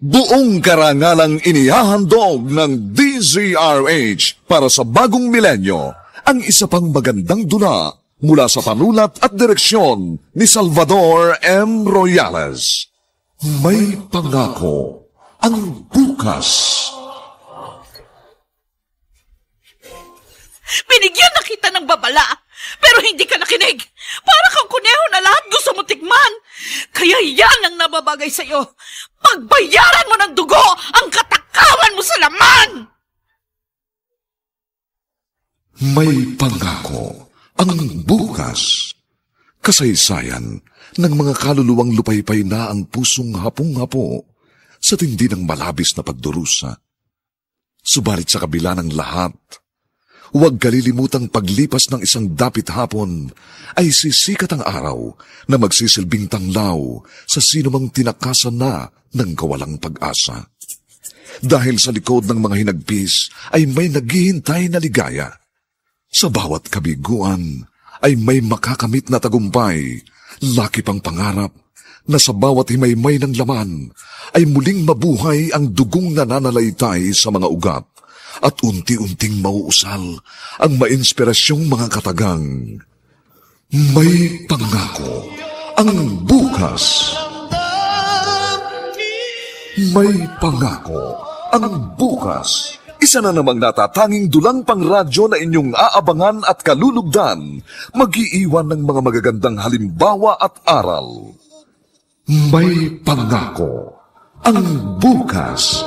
Buong karangalang inihahandog ng DZRH para sa bagong milenyo ang isa pang magandang dula mula sa panulat at direksyon ni Salvador M. Royales. May pangako ang bukas. Binigyan na kita ng babala, pero hindi ka nakinig. Para kang kuneho na lahat gusto mo tikman. Kaya yan ang nababagay sa'yo. Pagbayaran mo ng dugo ang katakawan mo sa laman! May pangako ang bukas. Kasaysayan ng mga kaluluwang lupaypay na ang pusong hapong-hapo sa tindi ng malabis na pagdurusa. Subalit sa kabila ng lahat, huwag kalilimutang paglipas ng isang dapit hapon ay sisikat ang araw na magsisilbing tanglaw sa sinumang tinakasan na ng kawalang pag-asa. Dahil sa likod ng mga hinagpis ay may naghihintay na ligaya. Sa bawat kabiguan ay may makakamit na tagumpay, laki pang pangarap na sa bawat himaymay ng laman ay muling mabuhay ang dugong nananalaytay sa mga ugat at unti-unting mauusal ang mainspirasyong mga katagang. May pangako ang bukas. May pangako ang bukas. Isa na namang natatanging dulang pangradyo na inyong aabangan at kalulugdan, mag-iiwan ng mga magagandang halimbawa at aral. May pangako ang bukas.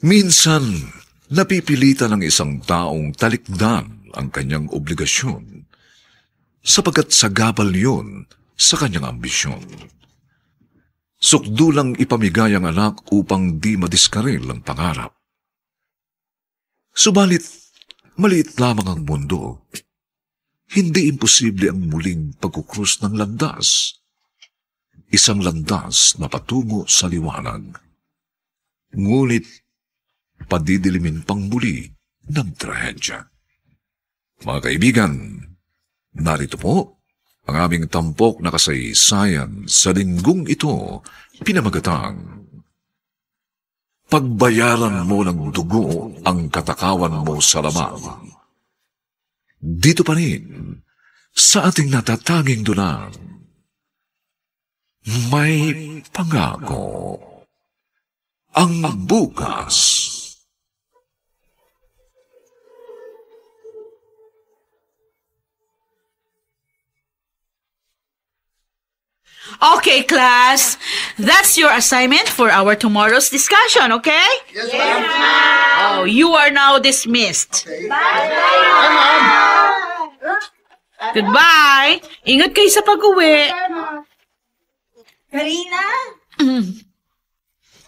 Minsan, napipilitan ng isang taong talikdan ang kanyang obligasyon sapagkat sagabal yun sa kanyang ambisyon. Sukdulang ipamigay ang anak upang di madiskaril ang pangarap. Subalit, maliit lamang ang mundo. Hindi imposible ang muling pagkukrus ng landas. Isang landas na patungo sa liwanag. Ngunit, padidilimin pang muli ng trahedya. Mga kaibigan, narito po ang aming tampok na kasaysayan sa linggong ito, pinamagatang Pagbayaran mo ng dugo ang katakawan mo sa laman. Dito pa rin, sa ating natatanging dulang, may pangako ang bukas. Okay, class. That's your assignment for our tomorrow's discussion, okay? Yes, ma'am. Oh, you are now dismissed. Okay. Bye, ma'am. Goodbye. Ingat kayo sa pag-uwi. Karina?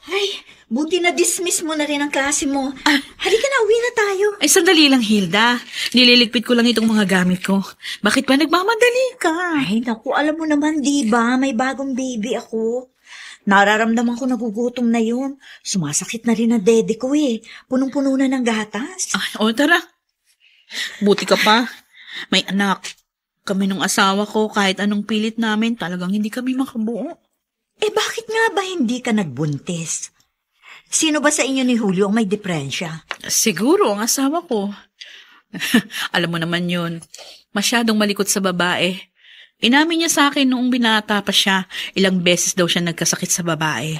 Ay, buti na dismiss mo na rin ang klase mo. Halika na, uwi na tayo. Ay, sandali lang, Hilda. Nililigpit ko lang itong mga gamit ko. Bakit ba nagmamadali ka? Ay, naku, alam mo naman, di ba? May bagong baby ako. Nararamdaman ko nagugutom na yun. Sumasakit na rin ang dede ko eh. Punong-puno na ng gatas. Ay, tara. Buti ka pa. May anak. Kami nung asawa ko, kahit anong pilit namin, talagang hindi kami makabuo. Eh, bakit nga ba hindi ka nagbuntis? Sino ba sa inyo ni Julio ang may depresya? Siguro ang asawa ko. Alam mo naman yun. Masyadong malikot sa babae. Inamin niya sa akin noong binata pa siya, ilang beses daw siya nagkasakit sa babae.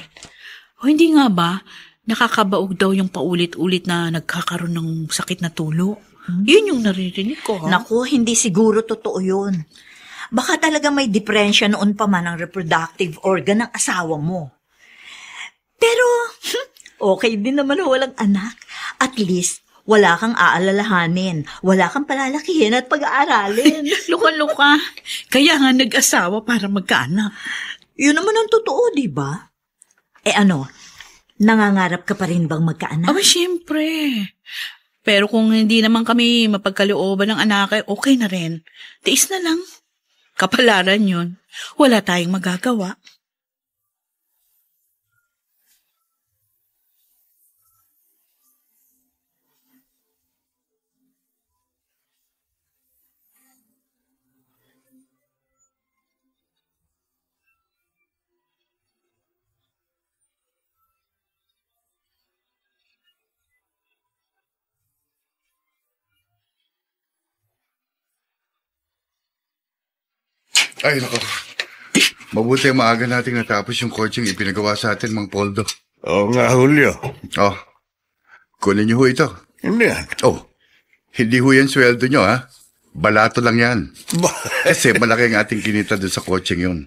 O hindi nga ba, nakakabaog daw yung paulit-ulit na nagkakaroon ng sakit na tulo? Yun yung naririnig ko, ha? Naku, hindi siguro totoo yun. Baka talaga may depresya noon pa man ang reproductive organ ng asawa mo. Pero, okay din naman na walang anak. At least, wala kang aalalahanin, wala kang palalakihin at pag-aaralin. Luka-luka. Kaya nga nag-asawa para magkaanak. Yun naman ang totoo, di ba? Eh ano, nangangarap ka pa rin bang magkaanak? Aba, siyempre. Pero kung hindi naman kami mapagkalooban ng anak, okay na rin. Tiis na lang. Kapalaran yun. Wala tayong magagawa. Ay, nako. Mabuti maaga nating natapos yung coaching ipinagawa sa atin, Mang Poldo. Oo nga, Julio. Oh, kunin niyo ho ito. Hindi yan. Oh, hindi ho yan sweldo niyo, ha? Balato lang yan. Kasi malaki ang ating kinita doon sa coaching yun.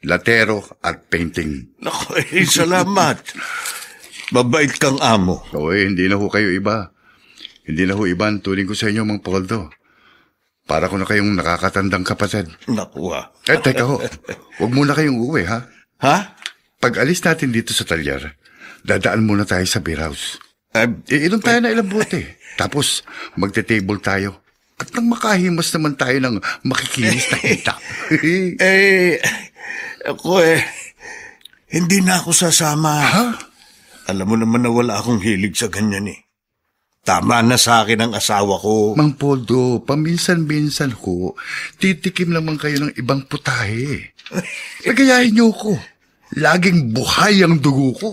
Latero at painting. Naku, salamat. Mabait kang amo. Oy, hindi na ho kayo iba. Hindi na ho iba ang turing ko sa inyo, Mang Poldo. Para ko na kayong nakakatandang kapatid. Naku, Teka ho. Huwag muna kayong uwi, ha? Ha? Pag alis natin dito sa talyer, dadaan muna tayo sa beer house. Inom tayo na ilang bote. Tapos, magte-table tayo. At nang makahimas naman tayo ng makikinis na hita. Ako hindi na ako sasama. Ha? Alam mo naman na wala akong hilig sa ganyan eh. Tama na sa akin ang asawa ko. Mang Poldo, paminsan-minsan ko, titikim naman kayo ng ibang putahe. Nagayahin niyo ko. Laging buhay ang dugo ko.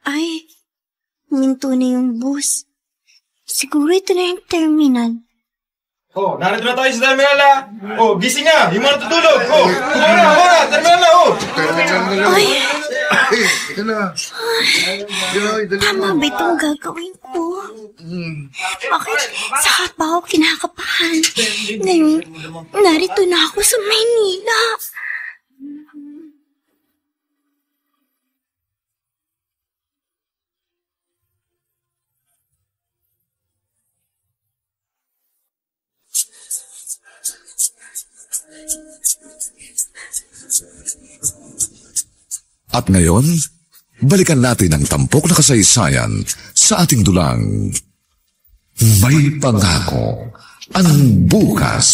Ay, minto na yung bus. Siguro ito na yung terminal. Oh, narito na tayo sa terminal na. Oh, gising nga. Yung mga natutulog. Oh, terminal na. Oh. Ay, Ika na. tama ba itong gagawin ko? Bakit sa pa ako kinakabahan? Ngayon, narito na ako sa Maynila. At ngayon, balikan natin ang tampok na kasaysayan sa ating dulang May Pangako ang Bukas.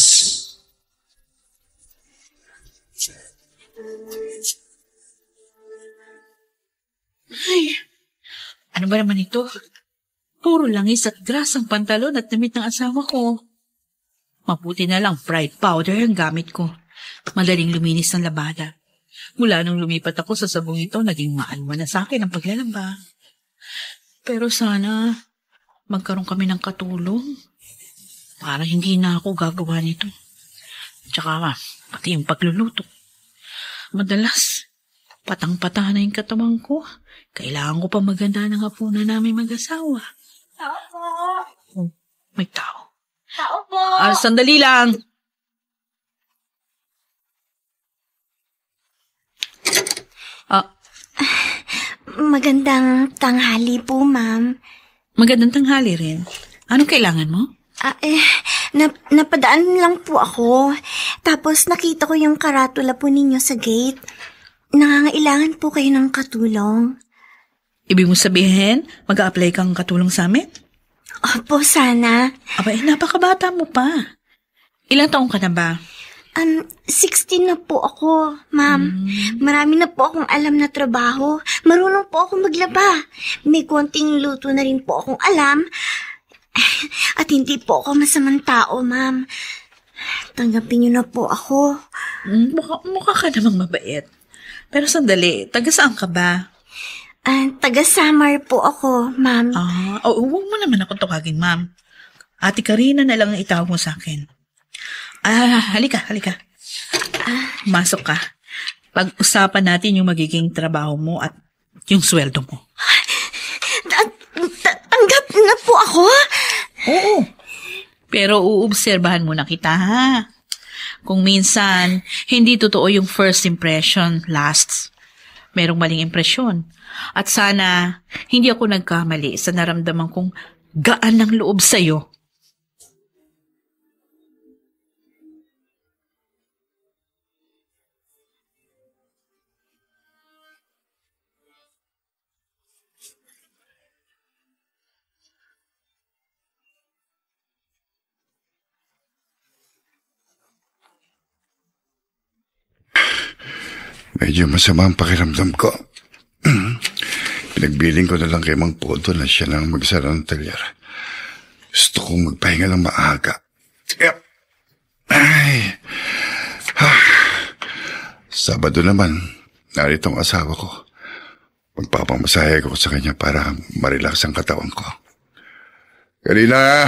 Ay, ano ba naman ito? Puro langis at gras ang pantalon at damit ng asawa ko. Mabuti na lang Pride powder ang gamit ko. Madaling luminis ng labada. Mula nung lumipat ako sa sabong ito, naging maalma na sa akin ang paglalaba. Pero sana magkaroon kami ng katulong para hindi na ako gagawa nito. Tsaka pati yung pagluluto. Madalas, patang-pata na yung katawan ko. Kailangan ko pa maganda ng hapunan namin mag-asawa. Tao po. Oh, may tao. Tao po. Sandali lang. Magandang tanghali po, ma'am. Magandang tanghali rin. Anong kailangan mo? Napadaan lang po ako. Tapos nakita ko yung karatula po ninyo sa gate. Nangangailangan po kayo ng katulong. Ibig mo sabihin, mag-a-apply kang katulong sa amin? Opo, sana. Aba, napakabata mo pa. Ilang taong ka na ba? 16 na po ako, ma'am. Marami na po akong alam na trabaho. Marunong po ako maglaba. May konting luto na rin po akong alam. At hindi po ako masamang tao, ma'am. Tanggapin niyo na po ako. Mukha ka namang mabait. Pero sandali, taga saan ka ba? Taga Samar po ako, ma'am. Huwag mo naman ako tawagin, ma'am. Ate Karina na lang ang itawag mo sa akin. Halika. Masok ka. Pag-usapan natin yung magiging trabaho mo at yung sweldo mo. Tanggap na po ako? Oo. Pero uobserbahan muna kita, ha? Kung minsan, hindi totoo yung first impression lasts. Merong maling impresyon. At sana, hindi ako nagkamali sa naramdaman kong gaan ng loob sa'yo. Medyo masama ang pakiramdam ko. Pinagbiling ko na lang kay Mang Poto na siya lang magsara ng talyer. Gusto kong magpahinga ng maaga. Ay. Sabado naman, narito ang asawa ko. Magpapamasahe ko sa kanya para marelax ang katawan ko. Karina!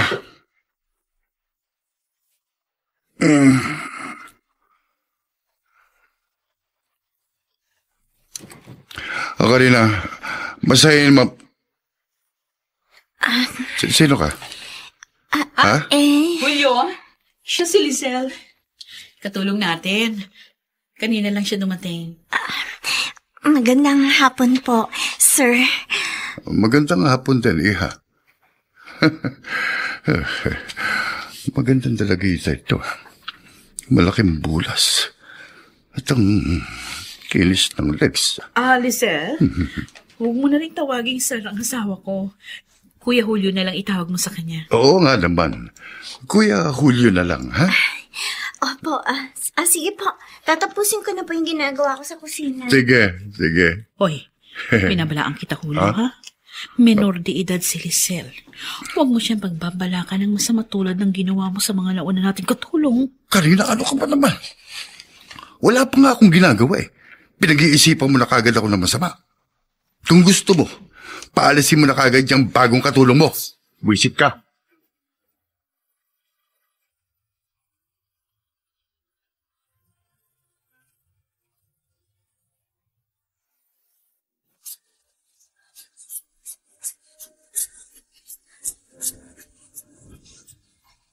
Karina, masahin mo. Sino ka? Ha? Julio, siya si Lizelle. Katulong natin. Kanina lang siya dumating. Magandang hapon po, sir. Magandang hapon din, iha. Magandang dalagita ito. Malaking bulas. At ang kinis ng legs. Lizelle, huwag mo na rin tawaging sir ang asawa ko. Kuya Julio na lang itawag mo sa kanya. Oo nga naman. Kuya Julio na lang, ha? Opo, sige po. Tatapusin ko na po yung ginagawa ko sa kusina. Sige. Hoy, binabalaan kita, Julio, ha? Menor de edad si Lizelle. Huwag mo siyang pagbabalakan ng masama tulad ng ginawa mo sa mga nauna nating katulong. Karina, ano ka ba naman? Wala pa nga akong ginagawa eh. Pinag-iisipan mo na kagad ako ng masama. Kung gusto mo, paalisin mo na kagad yung bagong katulong mo. Wisit ka.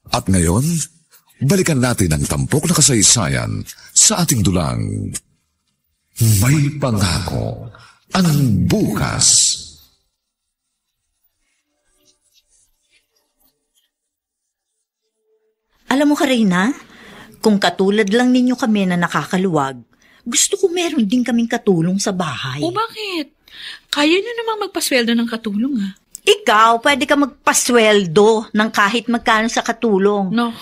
At ngayon, balikan natin ang tampok na kasaysayan sa ating dulang May Pangako ang Bukas. Alam mo, Karina, kung katulad lang ninyo kami na nakakaluwag, gusto ko meron din kaming katulong sa bahay. O bakit? Kaya niyo namang magpasweldo ng katulong, ha? Ikaw, pwede ka magpasweldo ng kahit magkano sa katulong. No.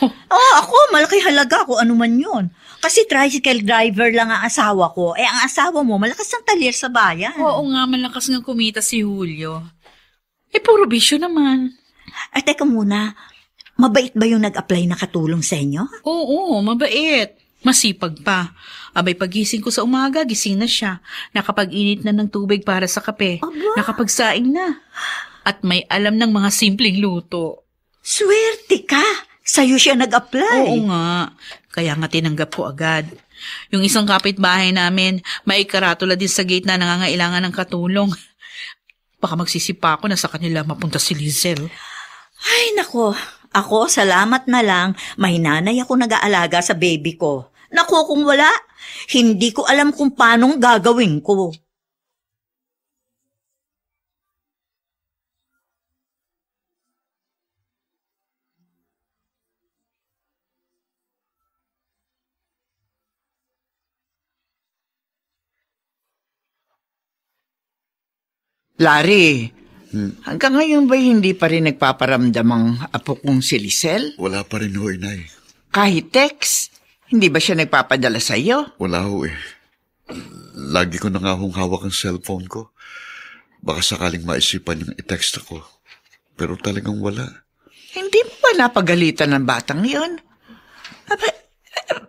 Ako, malaki halaga ko ano man yun. Kasi tricycle driver lang ang asawa ko. Ang asawa mo, malakas ang talyer sa bayan. Oo nga, malakas nga kumita si Julio. Puro bisyo naman. Teka muna, mabait ba yung nag-apply na katulong sa inyo? Oo, mabait. Masipag pa. Abay, pagising ko sa umaga, gising na siya. Nakapag-init na ng tubig para sa kape. Aba. Nakapagsaing na. At may alam ng mga simpleng luto. Swerte ka! Sa'yo siya nag-apply. Oo nga. Kaya nga tinanggap ko agad. Yung isang kapitbahay namin, may karatula din sa gate na nangangailangan ng katulong. Baka magsisipa ako na sa kanila mapunta si Lizelle. Ay, nako. Ako, salamat na lang, may nanay ako nag-aalaga sa baby ko. Nako, kung wala, hindi ko alam kung paanong gagawin ko. Larry, hanggang ngayon ba hindi pa rin nagpaparamdam ang apo kong si Lizelle? Wala pa rin ho, inay. Kahit text, hindi ba siya nagpapadala sa iyo? Wala ho eh. Lagi ko na nga hong hawak ang cellphone ko. Baka sakaling maisipan yung i-text ako. Pero talagang wala. Hindi mo ba napagalitan ng batang yon?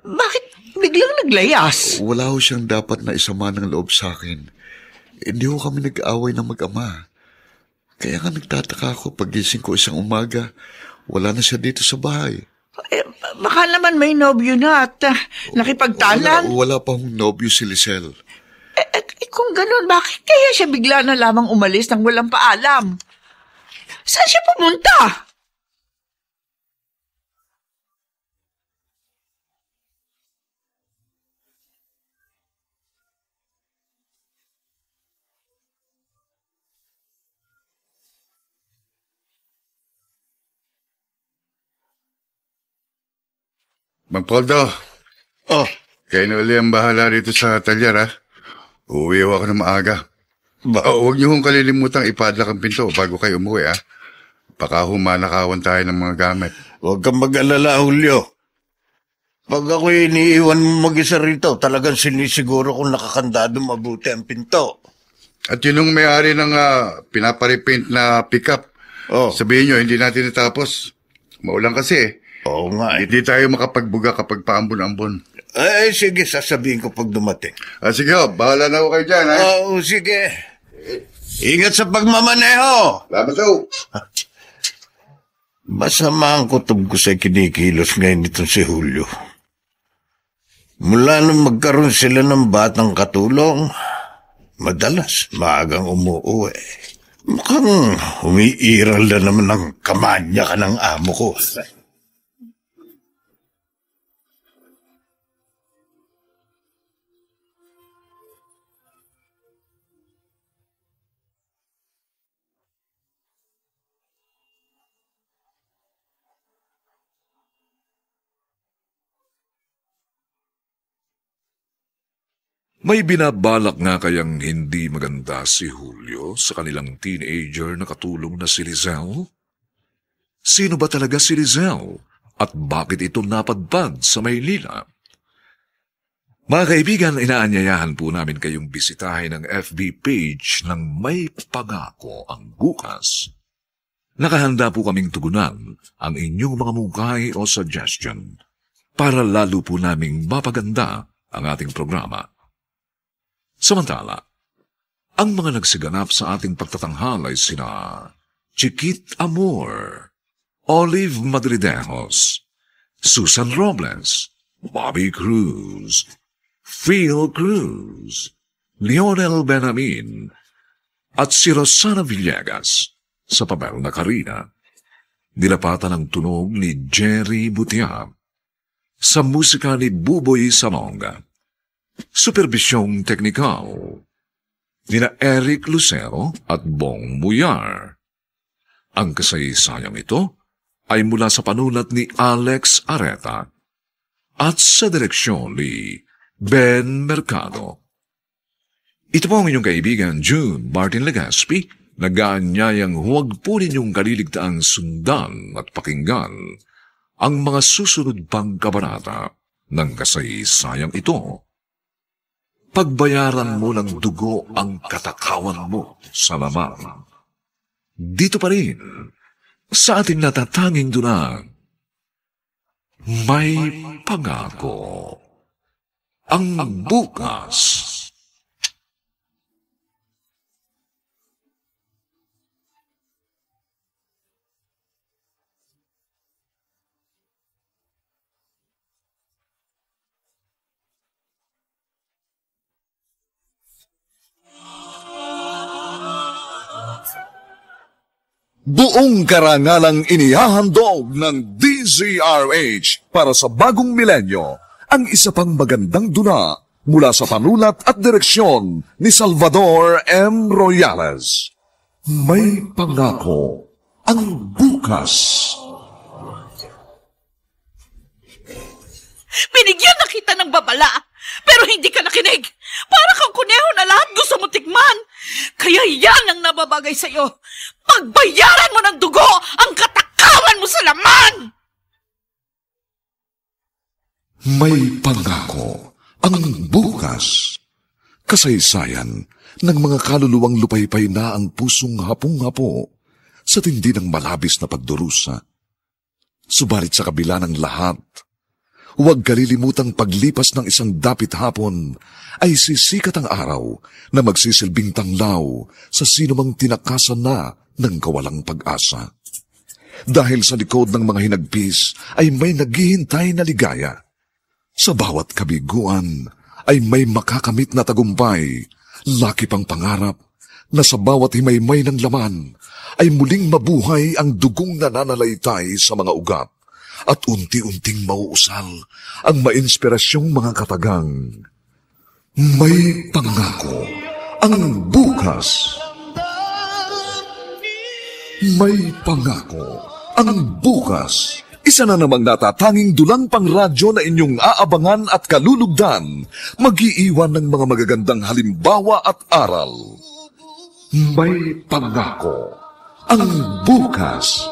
Bakit biglang naglayas? Wala ho siyang dapat na isama ng loob sa akin. Hindi ho kami nag-aaway ng mag-ama. Kaya nga nagtataka ako pagising ko isang umaga, wala na siya dito sa bahay. Baka naman may nobyo na at nakipagtalan. Wala pa hong nobyo si Lizelle. Kung ganun, bakit kaya siya bigla na lamang umalis nang walang paalam? Saan siya pumunta? Mang Poldo, Oh, kayo na uli ang bahala rito sa talyer, ha? Uuwi ako na maaga. ba? Huwag niyo hong kalilimutang ipadlock ang pinto bago kayo umuwi, ha? Baka humanakawan tayo ng mga gamit. Huwag kang mag-alala, Julio. Pag ako iniiwan mo mag-isa rito, talagang sinisiguro kung nakakandado mabuti ang pinto. At yun yung may-ari ng pinaparipaint na pickup. Oh, Sabihin nyo, hindi natin natapos. Maulan kasi. oo nga eh. Hindi tayo makapagbuga kapag paambon-ambon. Ay, sige, sasabihin ko pag dumating. Sige, bahala na ako kayo dyan, ha? Oo, sige. Ingat sa pagmamaneho. Salamat ho. Masama ang kutob ko sa kinikilos ngayon nitong si Julio. Mula nung magkaroon sila ng batang katulong, madalas maagang umuuwi. Mukhang umiiral na naman ng kamanya ka ng amo ko. May binabalak nga kayang hindi maganda si Julio sa kanilang teenager na katulong na si Lizelle? Sino ba talaga si Lizelle at bakit ito napadpad sa Maynila? Mga kaibigan, inaanyayahan po namin kayong bisitahin ang FB page ng May Pangako ang Bukas. Nakahanda po kaming tugunan ang inyong mga mungkahi o suggestion para lalo po naming mapaganda ang ating programa. Samantala, ang mga nagsiganap sa ating pagtatanghal ay sina Chiquit Amor, Olive Madridejos, Susan Robles, Bobby Cruz, Phil Cruz, Lionel Benamin, at si Rosana Villegas sa papel na Karina. Nilapatan ang tunog ni Jerry Butia sa musika ni Buboy Salonga. Supervisyong teknikal nina Eric Lucero at Bong Muyar. Ang kasaysayang ito ay mula sa panulat ni Alex Areta at sa direksyon ni Ben Mercado. Ito po ang inyong kaibigan June Martin Legaspi, nag-aanyayang huwag po ninyong kaliligtaang sundan at pakinggan ang mga susunod pang kabanata ng kasaysayang ito. Pagbayaran mo ng dugo ang katakawan mo sa lamang. Dito pa rin, sa ating natatanging dunang, May Pangako ang Bukas. Buong karangalang inihahandog ng DZRH para sa bagong milenyo ang isa pang magandang duna mula sa panulat at direksyon ni Salvador M. Royales. May Pangako ang Bukas. Binigyan na kita ng babala, pero hindi ka nakinig. Para kang kuneho na lahat gusto mo tikman. Kaya yan ang nababagay sa'yo. Pagbayaran mo ng dugo ang katakawan mo sa laman! May Pangako ang Bukas. Kasaysayan ng mga kaluluwang lupaypay na ang pusong hapong-hapo sa tindi ng malabis na pagdurusa. Subalit sa kabila ng lahat, huwag kalilimutang paglipas ng isang dapit hapon ay sisikat ang araw na magsisilbing tanglaw sa sinumang tinakasan na ng kawalang pag-asa. Dahil sa likod ng mga hinagpis ay may naghihintay na ligaya. Sa bawat kabiguan ay may makakamit na tagumpay, laki pang pangarap na sa bawat himaymay ng laman ay muling mabuhay ang dugong nananalaytay sa mga ugat at unti-unting mauusal ang mainspirasyong mga katagang. May Pangako ang Bukas. May Pangako ang Bukas. isa na namang natatanging dulang pang radyo na inyong aabangan at kalulugdan, mag-iiwan ng mga magagandang halimbawa at aral. May pangako ang bukas.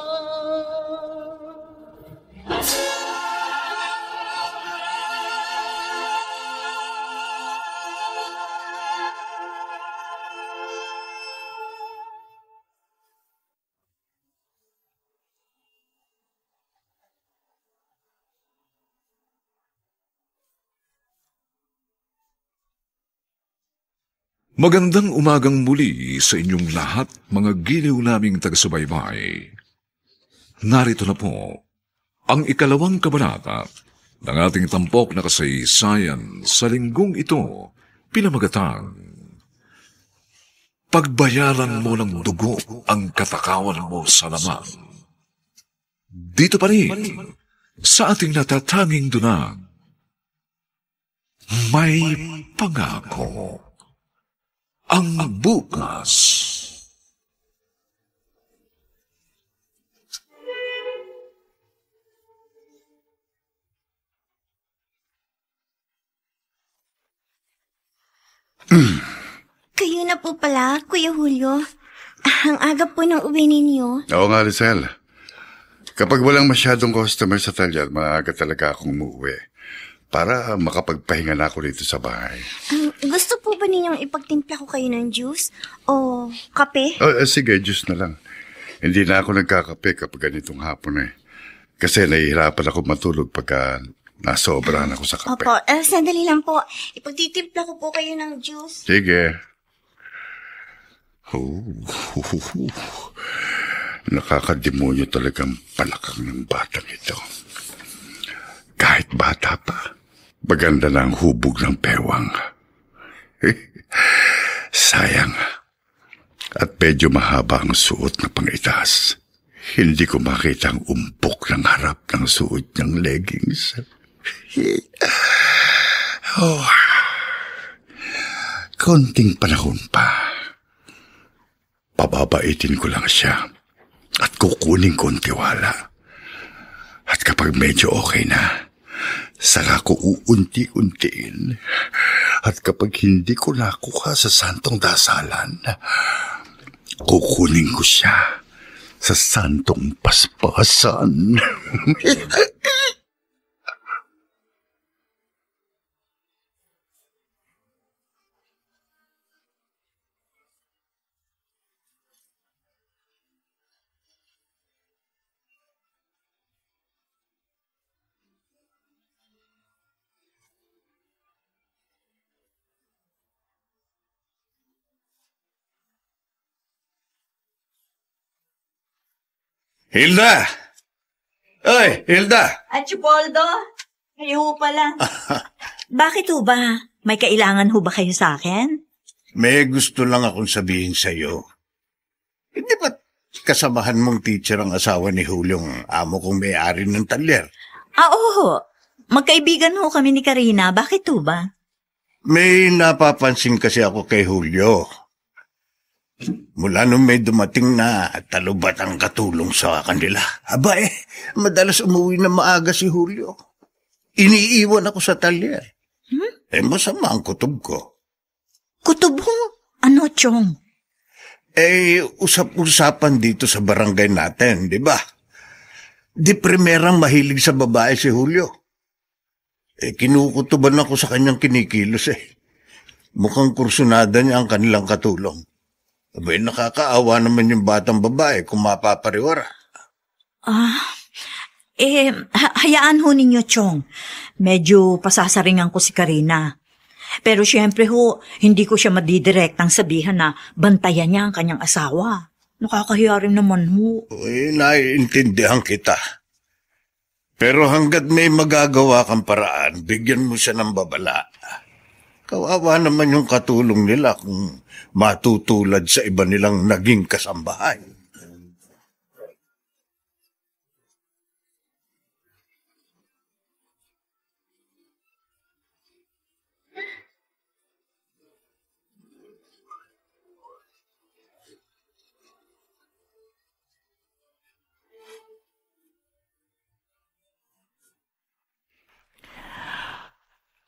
Magandang umagang muli sa inyong lahat, mga giliw naming taga-subaybay. Narito na po ang ikalawang kabanata ng ating tampok na kasaysayan sa linggong ito, pinamagatang Pagbayaran mo ng dugo ang katakawan mo sa laman. Dito pa rin sa ating natatanging dunang, may pangako ang bukas. Kayo na po pala, Kuya Julio. Ang aga po ng uwi ninyo. Oo nga, Rizal. Kapag walang masyadong customer sa talyer, maaga talaga akong umuwi para makapagpahinga na ako dito sa bahay. Gusto po ba ninyong ipagtimpla ko kayo ng juice? O kape? Sige, juice na lang. Hindi na ako nagkakape kapag ganitong hapon eh. Kasi nahihirapan ako matulog pagka nasobrahan ako sa kape. Opo, sandali lang po. Ipagtitimpla ko po kayo ng juice. Sige. Nakakademonyo talagang palakang ng batang ito. Kahit bata pa, maganda na ang hubog ng pewang. Sayang. At medyo mahaba ang suot na pang-itaas. Hindi ko makita ang umpok ng harap ng suot niyang leggings. Konting panahon pa. Pababaitin ko lang siya at kukunin ko ang tiwala. At kapag medyo okay na, saka ko uunti-untiin. At kapag hindi ko nakuha sa santong dasalan, kukunin ko siya sa santong paspasan. Hilda! Oy, Hilda! Archipoldo, kayo ho pala. Bakit ho ba? May kailangan ho ba kayo sa akin? May gusto lang akong sabihin sa'yo. Hindi ba kasamahan mong teacher ang asawa ni Julio, ang amo kong may-ari ng talyer? Oo. Magkaibigan ho kami ni Karina. Bakit ho ba? May napapansin kasi ako kay Julio. Mula nung may dumating na talubat ang katulong sa kanila. Aba madalas umuwi na maaga si Julio. Iniiwan ako sa talyer. Masama ang kutob ko. Kutob ho? Ano, Chong? Usap-usapan dito sa barangay natin, di ba? Di primerang mahilig sa babae si Julio. Kinukutuban ako sa kanyang kinikilos Mukhang kursunada niya ang kanilang katulong. Abay, nakakaawa naman yung batang babae kung mapapariwara. Hayaan ho ninyo, Chong. Medyo pasasaringan ko si Karina. Pero syempre ho, hindi ko siya madidirektang sabihan na bantayan niya ang kanyang asawa. Nakakahiya rin naman ho. Naiintindihan kita. Pero hanggat may magagawa kang paraan, bigyan mo siya ng babala. Kawawa naman yung katulong nila kung matutulad sa iba nilang naging kasambahay.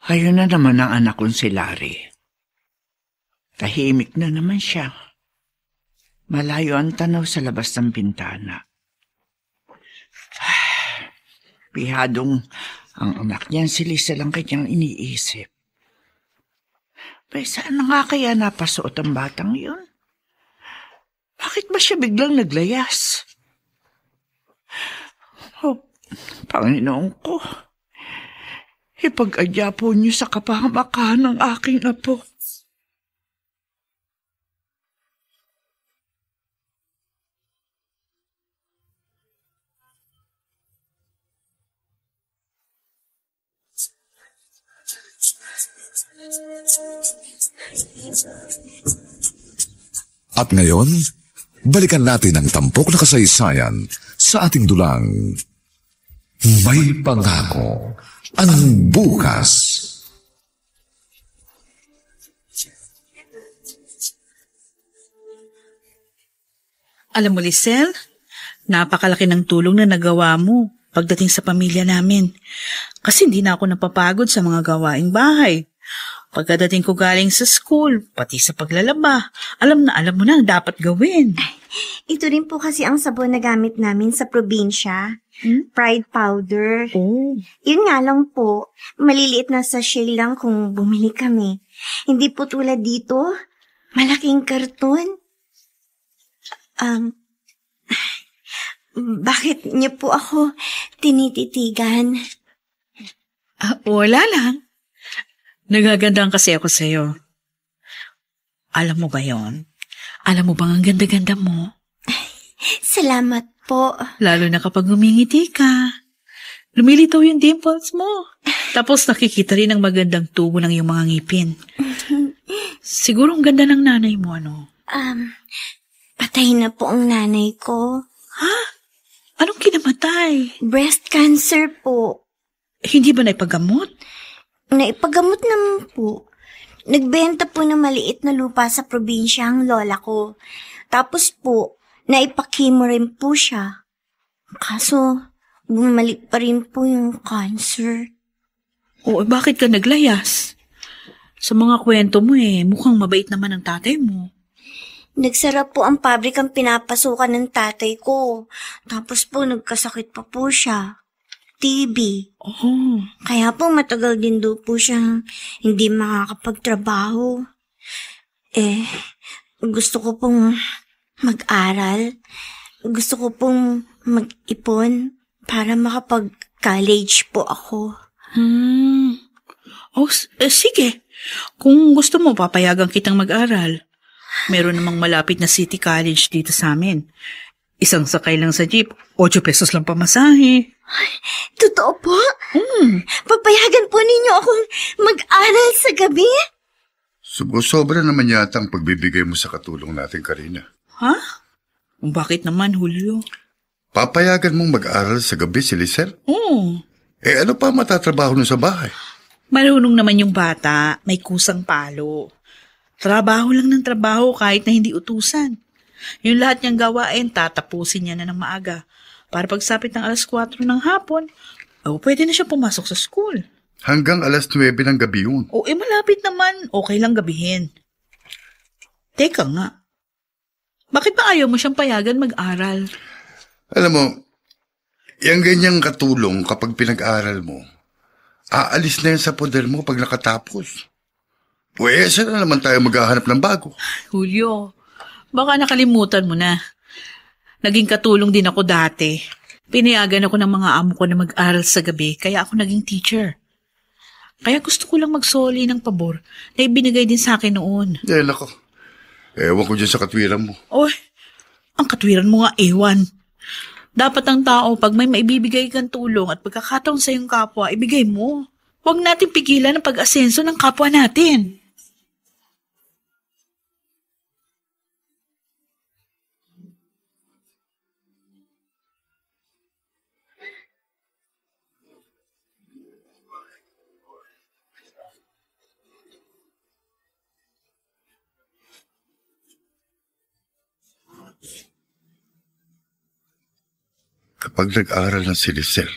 Ayun na naman ang anak kong si Larry. Tahimik na naman siya. Malayo ang tanaw sa labas ng bintana. Pihadong ang anak niyan si Lisa lang kanyang iniisip. Saan na nga kaya napasuot ang batang yun? Bakit ba siya biglang naglayas? Oh, Panginoon ko, ipag-adya po niyo sa kapahamakan ng aking apo. At ngayon, balikan natin ang tampok na kasaysayan sa ating dulang May Pangako ang Bukas. Alam mo, Lisel, napakalaki ng tulong na nagawa mo pagdating sa pamilya namin. Kasi hindi na ako napapagod sa mga gawaing bahay. Pagkadating ko galing sa school, pati sa paglalaba, alam mo na ang dapat gawin. Ito rin po kasi ang sabon na gamit namin sa probinsya. Pride powder. Oh. Yun nga lang po, maliliit na sachet lang kung bumili kami. Hindi po tulad dito, malaking karton. Bakit niyo po ako tinititigan? Wala lang. Nagagandang kasi ako sa'yo. Alam mo ba yon? Alam mo bang ang ganda-ganda mo? Salamat po. Lalo na kapag umingiti ka. Lumilitaw yung dimples mo. Tapos nakikita rin ang magandang tubo ng iyong mga ngipin. Siguro ang ganda ng nanay mo, ano? Patay na po ang nanay ko. Ha? Anong kinamatay? Breast cancer po. Hindi ba naipagamot? Naipagamot naman po. Nagbenta po ng maliit na lupa sa probinsya ang lola ko. Tapos po, naipakimo rin po siya. Kaso, bumalik pa rin po yung cancer. O, bakit ka naglayas? Sa mga kwento mo mukhang mabait naman ang tatay mo. Nagsara po ang pabrikang pinapasukan ng tatay ko. Tapos po, nagkasakit pa po siya. TB. Oh. Kaya po matagal din daw po siyang hindi makakapagtrabaho. Gusto ko pong mag-aral. Gusto ko pong mag-ipon para makapag-college po ako. Sige. Kung gusto mo, papayagan kitang mag-aral. Meron namang malapit na city college dito sa amin. Isang sakay lang sa jeep, 8 pesos lang pamasahe. Ay, totoo po? Papayagan po ninyo akong mag-aral sa gabi? Sobra naman yata ang pagbibigay mo sa katulong natin, Karina. Ha? Bakit naman, Julio? Papayagan mong mag-aral sa gabi si Lisel? Oo. Ano pa matatrabaho nun sa bahay? Marunong naman yung bata, may kusang palo. Trabaho lang ng trabaho kahit na hindi utusan. Yung lahat niyang gawain, tatapusin niya na ng maaga. Para pagsapit ng 4:00 ng hapon, pwede na siya pumasok sa school. Hanggang 9:00 ng gabi yun. Malapit naman. Okay lang gabihin. Teka nga. Bakit ba ayaw mo siyang payagan mag-aral? Alam mo, yung ganyang katulong kapag pinag-aral mo, aalis na yan sa poder mo pag nakatapos. Saan na naman tayo maghahanap ng bago? Julio, baka nakalimutan mo na. Naging katulong din ako dati. Pinayagan ako ng mga amo ko na mag-aral sa gabi, kaya ako naging teacher. Kaya gusto ko lang magsoli ng pabor na ibinigay din sa akin noon. Nako. Ewan ko dyan sa katwiran mo. Ang katwiran mo nga ewan. Dapat ang tao, pag may maibibigay kang tulong at pagkakataon sa iyong kapwa, ibigay mo. Huwag natin pigilan ang pag-asenso ng kapwa natin. Kapag nag-aral ng si Lisel,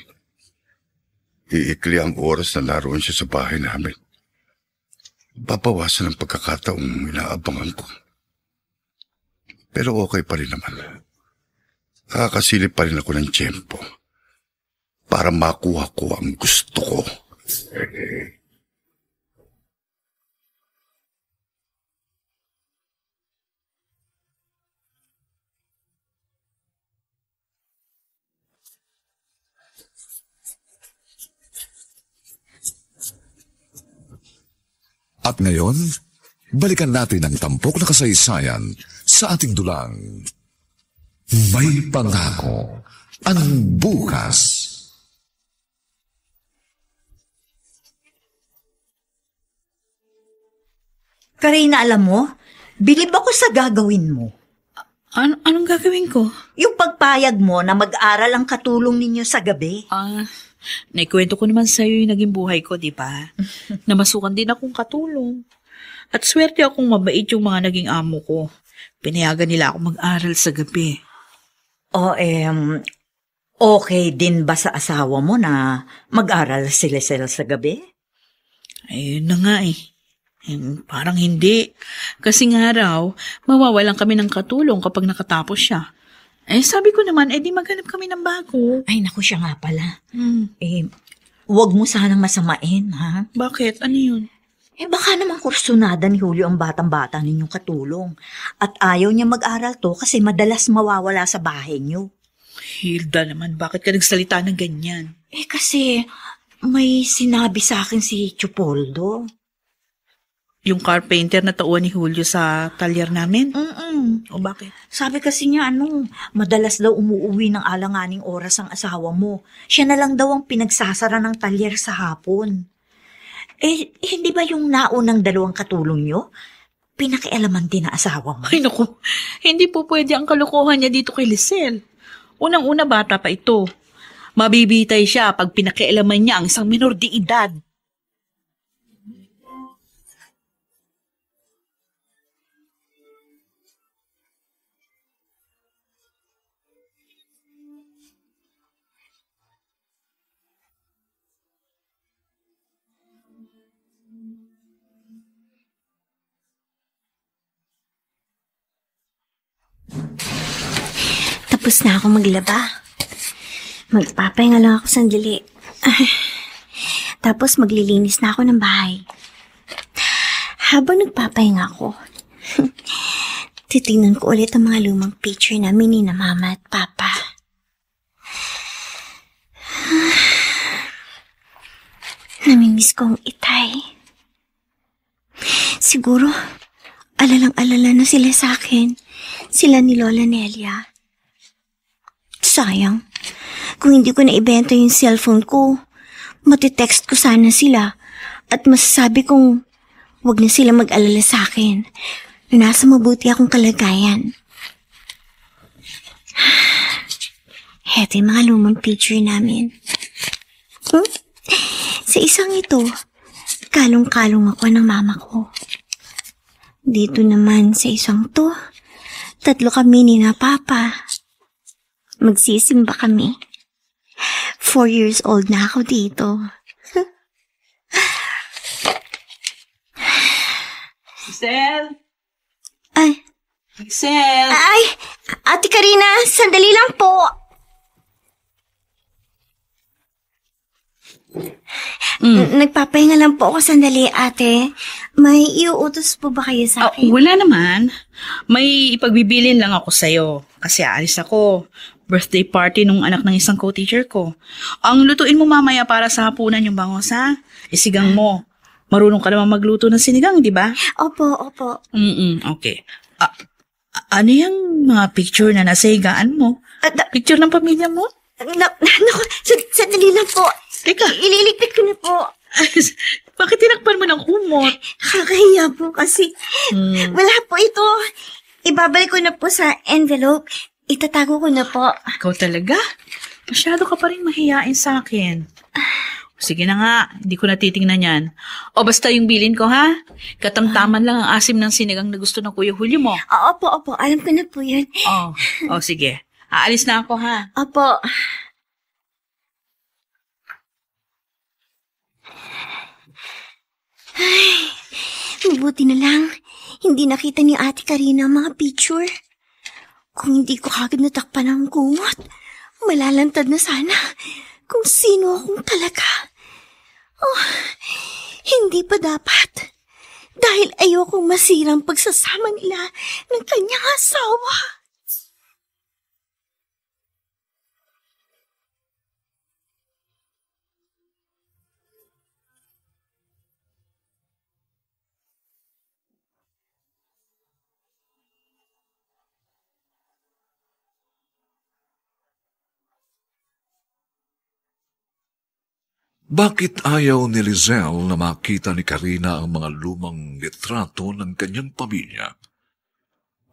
iikli ang oras na naroon siya sa bahay namin. Babawasan ang pagkakataong inaabangan ko. Pero okay pa rin naman. Nakakasilip pa rin ako ng tiyempo para makuha ko ang gusto ko. At ngayon, balikan natin ang tampok na kasaysayan sa ating dulang. May pangako ang bukas. Karina, alam mo, bilib ako sa gagawin mo. Anong gagawin ko? Yung pagpayag mo na mag-aral ang katulong ninyo sa gabi. Naikwento ko naman sa'yo yung naging buhay ko, di ba? Namasukan din akong katulong. At swerte akong mabait yung mga naging amo ko. Pinayagan nila ako mag-aral sa gabi. Okay din ba sa asawa mo na mag-aral sila sa gabi? Ayun na nga eh. Parang hindi. Kasi nga raw, mawawalan kami ng katulong kapag nakatapos siya. Sabi ko naman, di maghanap kami ng bago. Ay, naku, siya nga pala. Huwag mo sanang masamain, ha? Bakit? Ano yun? Baka naman kursunada ni Julio ang batang-bata ninyong katulong. At ayaw niya mag-aral to kasi madalas mawawala sa bahay niyo. Hilda naman, bakit ka nagsalita ng ganyan? Kasi may sinabi sa akin si Chupoldo. Yung carpenter na tauhan ni Julio sa talyer namin? O bakit? Sabi kasi niya, madalas daw umuuwi ng alanganing oras ang asawa mo. Siya na lang daw ang pinagsasara ng talyer sa hapon. Hindi ba yung naunang dalawang katulong niyo? Pinakialaman din ang asawa mo. Ay naku, hindi po pwede ang kalokohan niya dito kay Lisel. Unang-una bata pa ito. Mabibitay siya pag pinakialaman niya ang isang minor de edad. Tapos na ako maglaba. Magpapahinga lang ako sandali. Tapos maglilinis na ako ng bahay. Habang nagpapahinga ako, titingnan ko ulit ang mga lumang picture namin ni na Mama at Papa. Namimiss ko ang itay. Siguro, alalang-alala na sila sa akin. Sila ni Lola Nelia. Sayang. Kung hindi ko na ibenta yung cellphone ko, matitext ko sana sila at masasabi kong wag na sila mag-alala sa akin na nasa mabuti akong kalagayan. Heto yung mga lumang picture namin. Sa isang ito, kalong-kalong ako ng mama ko. Dito naman sa isang to, 3 kami ni na Papa. Magsisimba kami. 4 years old na ako dito. Lisel? Ay. Lisel? Ay, Ate Karina, sandali lang po. Nagpapahinga lang po ako sandali, ate. May iuutos po ba kayo sa akin? Wala naman. May ipagbibilin lang ako sa'yo. Kasi aalis ako. Birthday party nung anak ng isang co-teacher ko. Ang lutuin mo mamaya para sa hapunan yung bangos, ha? Isigang mo. Marunong ka naman magluto ng sinigang, di ba? Opo, opo. Okay. Ano yung mga picture na nasa higaan mo? Picture ng pamilya mo? Naku, sandali lang po. Teka. Ililigpit ko na po. Bakit tinakpan mo ng kumot? Kakahiya po kasi. Wala po ito. Ibabalik ko na po sa envelope. Itatago ko na po. Ikaw talaga? Masyado ka pa rin mahiyain sa akin. Sige na nga, hindi ko natitingnan yan. O basta yung bilin ko, ha? Katamtaman lang ang asim ng sinigang na gusto ng Kuya Julio mo. Opo. Alam ko na po yun. Sige. Aalis na ako, ha? Opo. Mabuti na lang, hindi nakita ni Ate Karina ang mga picture. Kung hindi ko kagad natakpan ang kumot, malalantad na sana kung sino akong talaga. Oh, hindi pa dapat. Dahil ayokong masirang pagsasama nila ng kanyang asawa. Bakit ayaw ni Lizelle na makita ni Karina ang mga lumang litrato ng kanyang pamilya?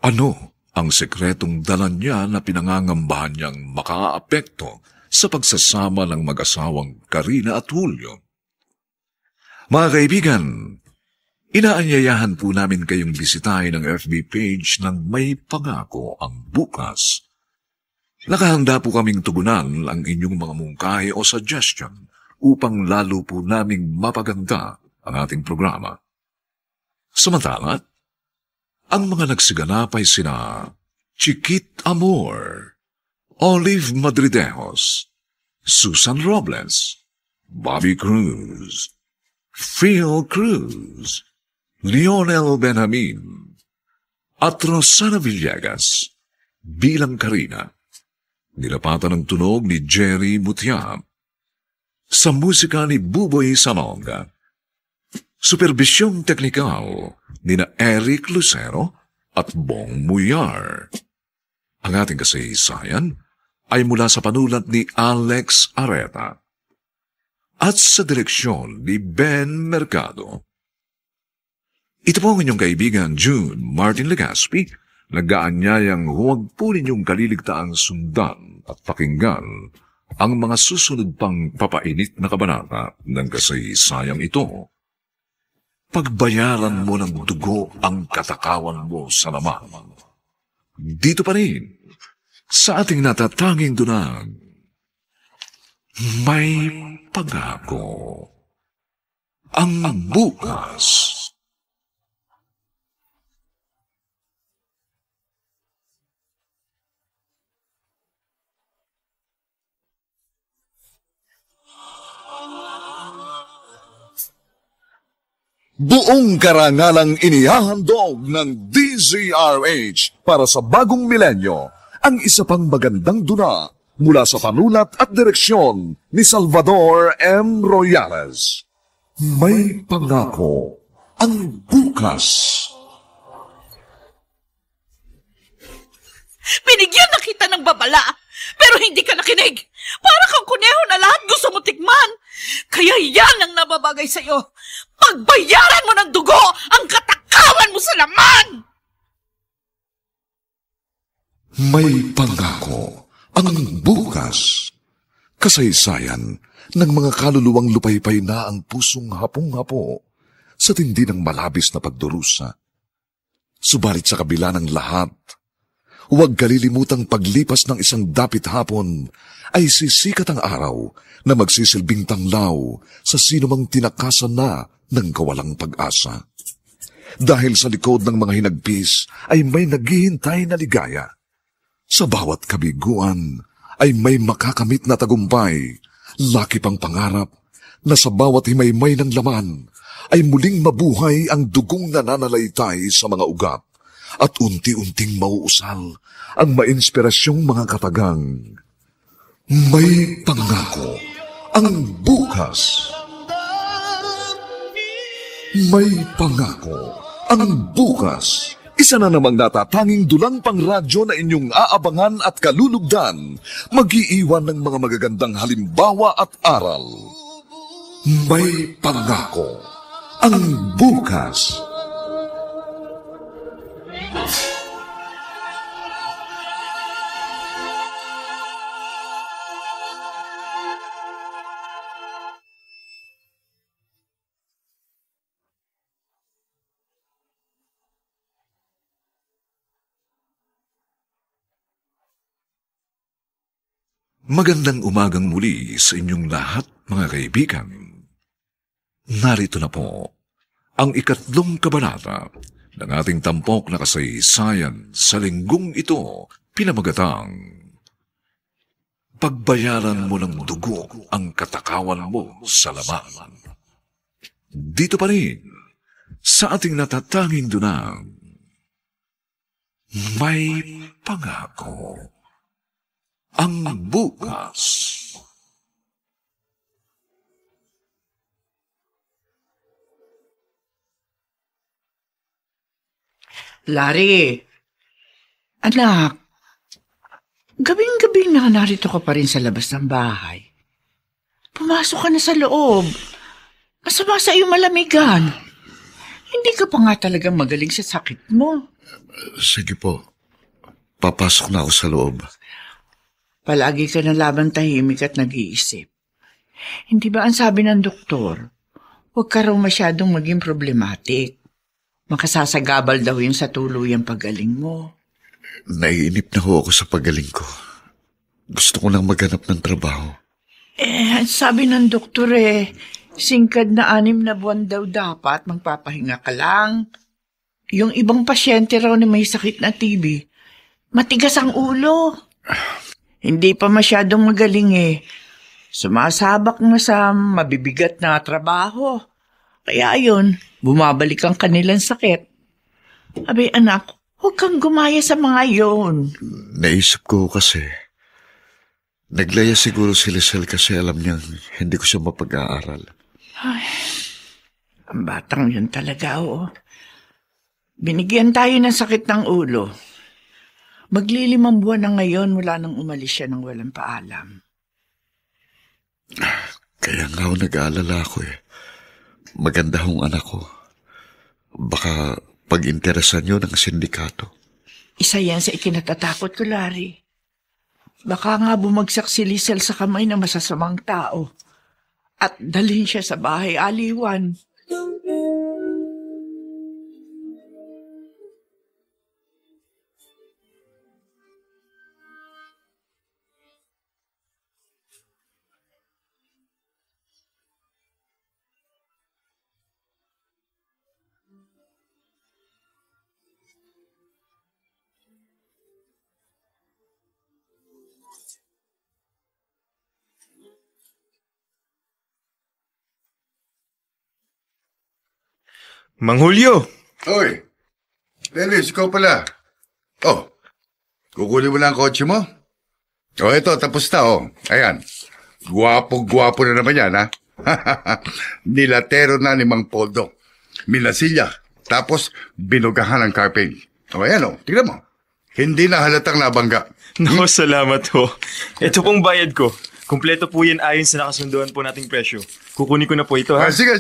Ano ang sekretong dala niya na pinangangambahan niyang makaapekto sa pagsasama ng mag-asawang Karina at Julio? Mga kaibigan, inaanyayahan po namin kayong bisitahin ang FB page ng May Pangako ang Bukas. Nakahanda po kaming tugunan ang inyong mga mungkahi o suggestion upang lalo po naming mapaganda ang ating programa. Samantala, ang mga nagsiganap ay sina Chiquit Amor, Olive Madridejos, Susan Robles, Bobby Cruz, Phil Cruz, Lionel Benjamin, at Rosana Villegas bilang Karina. Nilapatan ng tunog ni Jerry Mutiap. Sa musika ni Buboy Salonga. Supervisyong teknikal ni na Eric Lucero at Bong Muyar. Ang ating kasaysayan ay mula sa panulat ni Alex Areta at sa direksyon ni Ben Mercado. Ito po ang inyong kaibigan June Martin Legaspi, nag-aanyayang huwag po ninyong kaliligtaang sundan at pakinggan ang mga susunod pang papainit na kabanata ng kasaysayang ito. Pagbayaran mo ng dugo ang katakawan mo sa laman. Dito pa rin, sa ating natatanging dunang, May Pangako ang Bukas. Buong karangalang inihahandog ng DZRH para sa bagong milenyo ang isa pang magandang duna mula sa panulat at direksyon ni Salvador M. Royales. May Pangako ang Bukas. Binigyan na kita ng babala, pero hindi ka nakinig. Para kang kuneho na lahat gusto mo tikman. Kaya yan ang nababagay sa'yo. Pagbayaran mo ng dugo ang katakawan mo sa laman! May Pangako ang Bukas. Kasaysayan ng mga kaluluwang lupaypay na ang pusong hapong-hapo sa tindi ng malabis na pagdurusa. Subalit sa kabila ng lahat, huwag kalilimutang paglipas ng isang dapit hapon ay sisikat ang araw na magsisilbing tanglaw sa sinumang tinakasan na ng kawalang pag-asa. Dahil sa likod ng mga hinagpis ay may naghihintay na ligaya. Sa bawat kabiguan ay may makakamit na tagumpay, laki pang pangarap na sa bawat himaymay ng laman ay muling mabuhay ang dugong nananalaytay sa mga ugat at unti-unting mauusal ang mainspirasyong mga katagang. May Pangako ang Bukas. May Pangako ang Bukas. Isa na namang natatanging dulang pang radyo na inyong aabangan at kalulugdan, mag-iiwan ng mga magagandang halimbawa at aral. May Pangako ang Bukas. Magandang umagang muli sa inyong lahat, mga kaibigan. Narito na po ang 3 kabanata ng ating tampok na kasaysayan sa linggong ito, pinamagatang Pagbayaran mo ng dugo ang katakawan mo sa laman. Dito pa rin, sa ating natatanging dunang, may pangako ang bukas. Larry, anak, gabing-gabi na narito ka pa rin sa labas ng bahay. Pumasok ka na sa loob. Masama sa iyong malamigan. Hindi ka pa nga talagang magaling sa sakit mo. Sige po. Papasok na ako sa loob. Palagi ka na laban tahimik at nag-iisip. Hindi ba ang sabi ng doktor, huwag ka raw masyadong maging problematic. Makasasagabal daw yun sa tuluyang paggaling mo. Naiinip na ho ako sa pagaling ko. Gusto ko nang maghanap ng trabaho. Sabi ng doktor singkad na 6 na buwan daw dapat magpapahinga ka lang. Yung ibang pasyente raw na may sakit na TB, matigas ang ulo. Hindi pa masyadong magaling Sumasabak na sa mabibigat na trabaho. Kaya yun, bumabalik ang kanilang sakit. Abay anak, huwag kang gumaya sa mga yon. Naisip ko kasi, naglaya siguro si Lisel kasi alam niyang hindi ko siya mapag-aaral. Ay, ang batang yun talaga, Binigyan tayo ng sakit ng ulo. Magli5 buwan na ngayon mula nang umalis siya ng walang paalam. Kaya nga ako nag-aalala ako Maganda hong anak ko. Baka pag-interesan nyo ng sindikato. Isa yan sa ikinatatakot ko, Larry. Baka nga bumagsak si Lisel sa kamay ng masasamang tao at dalhin siya sa bahay aliwan. Mang Julio! Oy! Dennis, ikaw pala. Kukunin mo na ang kotse mo? Ito, tapos na, Ayan. Guwapo-guwapo na naman yan, ha? Nilatero na ni Mang Poldo. Minasilya. Tapos, binugahan ng carping. Ayan, tignan mo. Hindi na halatang nabangga. Naku, salamat ho. Ito pong bayad ko. Kumpleto po yan ayon sa nakasunduan po nating presyo. Kukunin ko na po ito, ha? Sige.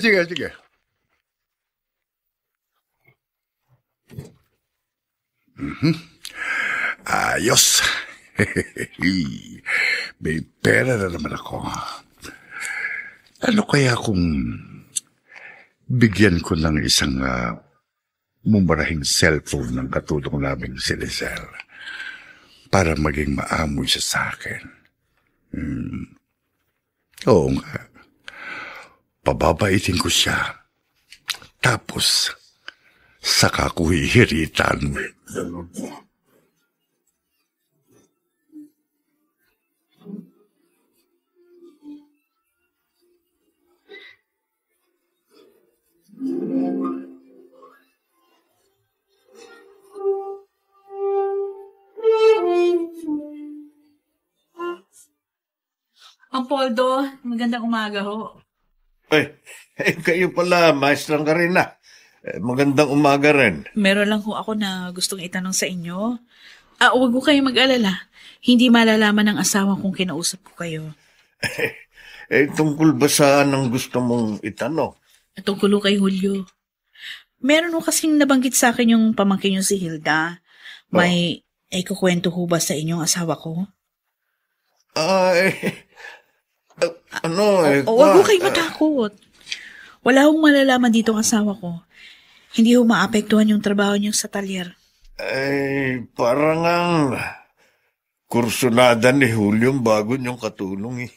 Ayos. May pera na naman ako. Ano kaya kung bigyan ko ng isang mumarahing cellphone ng katulong naming si Lisel para maging maamoy siya sa akin? Oo nga. Pababaitin ko siya. Tapos, saka ko hihiritan. Ang Poldo, magandang umaga ho. Kayo pala, maestrang ka rin na. Magandang umaga rin. Meron lang ho ako na gustong itanong sa inyo. Huwag ko kayo mag-alala. Hindi malalaman ng asawa kung kinausap ko kayo. Tungkol ba saan ang gusto mong itanong? Tungkol ho kay Julio. Meron ho kasing nabanggit sa akin yung pamangkin yung si Hilda. May kukwento ho ba sa inyong asawa ko? Huwag ho kayo matakot. Wala hong malalaman dito ang asawa ko. Hindi ho maapektuhan yung trabaho niyo sa talyer. Parang ang kursunada ni Julio bago niyong katulong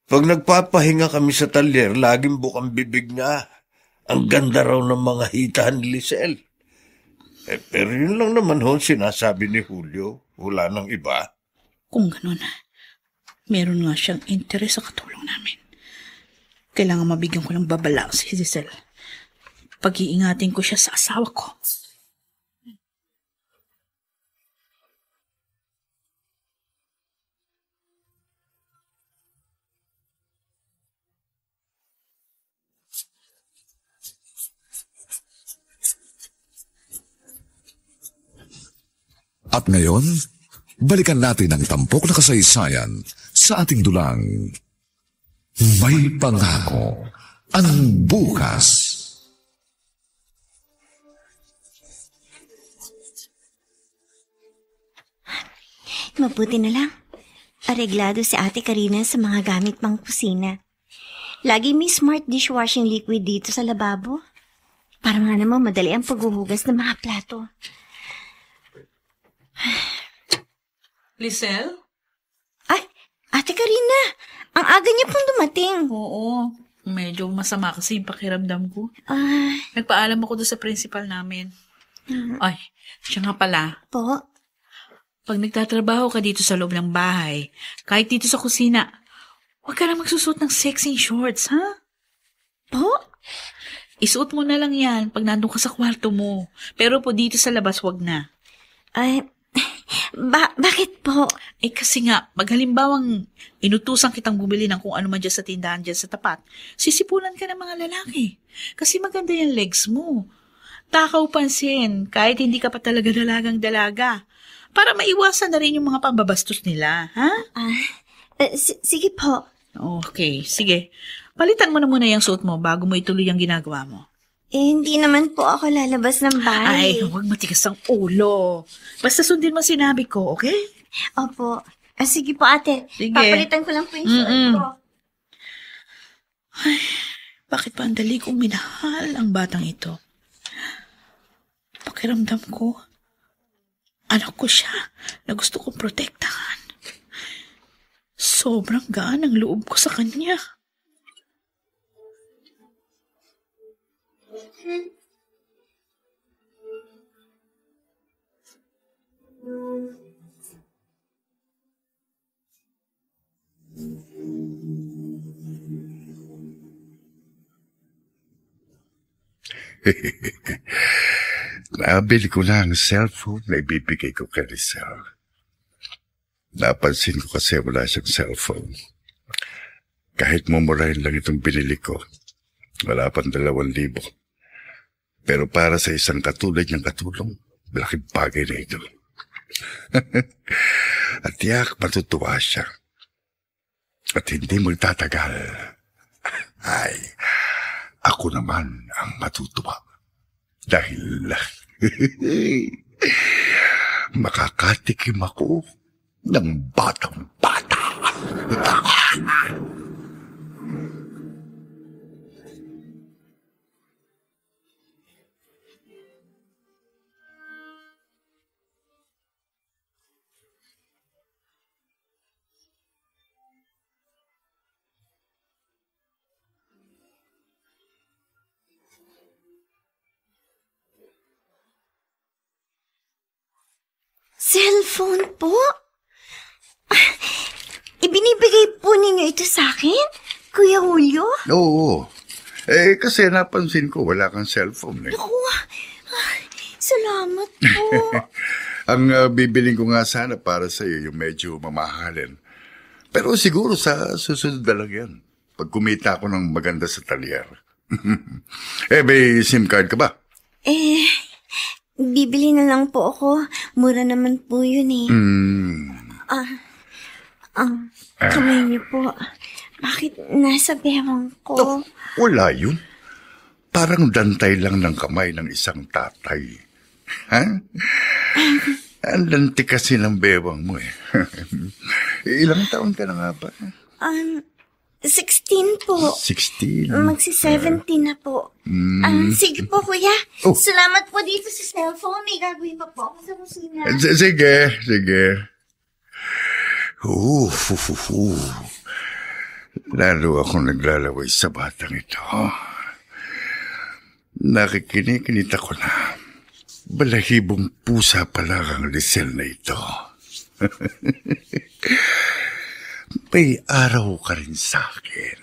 Pag nagpapahinga kami sa talyer, laging bukang bibig niya. Ang ganda raw ng mga hitahan ni Lisel. Pero yun lang naman ho sinasabi ni Julio. Wala nang iba. Kung ganun, meron nga siyang interes sa katulong namin. Kailangan mabigyan ko ng babala si Giselle. Pag-iingatin ko siya sa asawa ko. At ngayon, balikan natin ang tampok na kasaysayan sa ating dulang May Pangako ang Bukas. Mabuti na lang. Areglado si Ate Karina sa mga gamit pang kusina. Lagi may smart dishwashing liquid dito sa lababo. Para nga naman madali ang paghuhugas ng mga plato. Lisel? Ay, Ate Karina! Ang aga niya pong dumating. Oo. Medyo masama kasi yung pakiramdam ko. Nagpaalam ako doon sa principal namin. Ay, siya nga pala. Po? Pag nagtatrabaho ka dito sa loob ng bahay, kahit dito sa kusina, huwag ka na magsusuot ng sexy shorts, ha? Po? Isuot mo na lang yan pag nandun ka sa kwarto mo. Pero po dito sa labas, wag na. Ay, bakit po? Kasi nga, pag halimbawang inutusan kitang bumili ng kung ano man dyan sa tindahan dyan sa tapat, sisipulan ka ng mga lalaki. Kasi maganda yung legs mo. Takaw pansin, kahit hindi ka pa talaga dalagang-dalaga. Para maiwasan na rin yung mga pambabastos nila, ha? Sige po. Okay, sige. Palitan mo na muna yung suot mo bago mo ituloy ang ginagawa mo. Hindi naman po ako lalabas ng bahay. Ay, huwag matigas ang ulo. Basta sundin mo sinabi ko, okay? Opo. Sige po, ate. Sige. Papalitan ko lang po yung suot ko. Ay, bakit pa ang dali kong minahal ang batang ito? Pakiramdam ko, anak ko siya na gusto kong protektahan. Sobrang gaan ang loob ko sa kanya. Nabili ko na ang cellphone na ibibigay ko kay Rizal. Napansin ko kasi wala siyang cellphone. Kahit mumurahin lang itong binili ko, wala pang 2,000. Pero para sa isang katulad niyang katulong, malaking bagay na ito. At tiyak matutuwa siya. At hindi magtatagal. Ay, ako naman ang matutuwa. Dahil makakatikim ako ng batang-bata. Cellphone po? Ibinibigay po ninyo ito sa akin, Kuya Julio? Oo. Kasi napansin ko wala kang cellphone eh. Naku, salamat po. Ang bibiling ko nga sana para sa iyo yung medyo mamahalin. Pero siguro sa susunod na lang yan. Pag kumita ako ng maganda sa talyer. May SIM card ka ba? Bibili na lang po ako. Mura naman po yun eh. Kamay niyo po. Bakit nasa bewang ko? Wala yun. Parang dantay lang ng kamay ng isang tatay. Ha? Ang lanti kasi ng bewang mo eh. Ilang taon ka na nga ba? 16 po. 16? Magsi-17 na po. Sige po, kuya. Oh. Salamat po dito sa cellphone. May gagawin pa po ako sa kusina. Sige. Lalo akong naglalaway sa batang ito. Nakikinig ako na. Balahibong pusa pala ang Lisel na ito. May araw ka rin sa akin.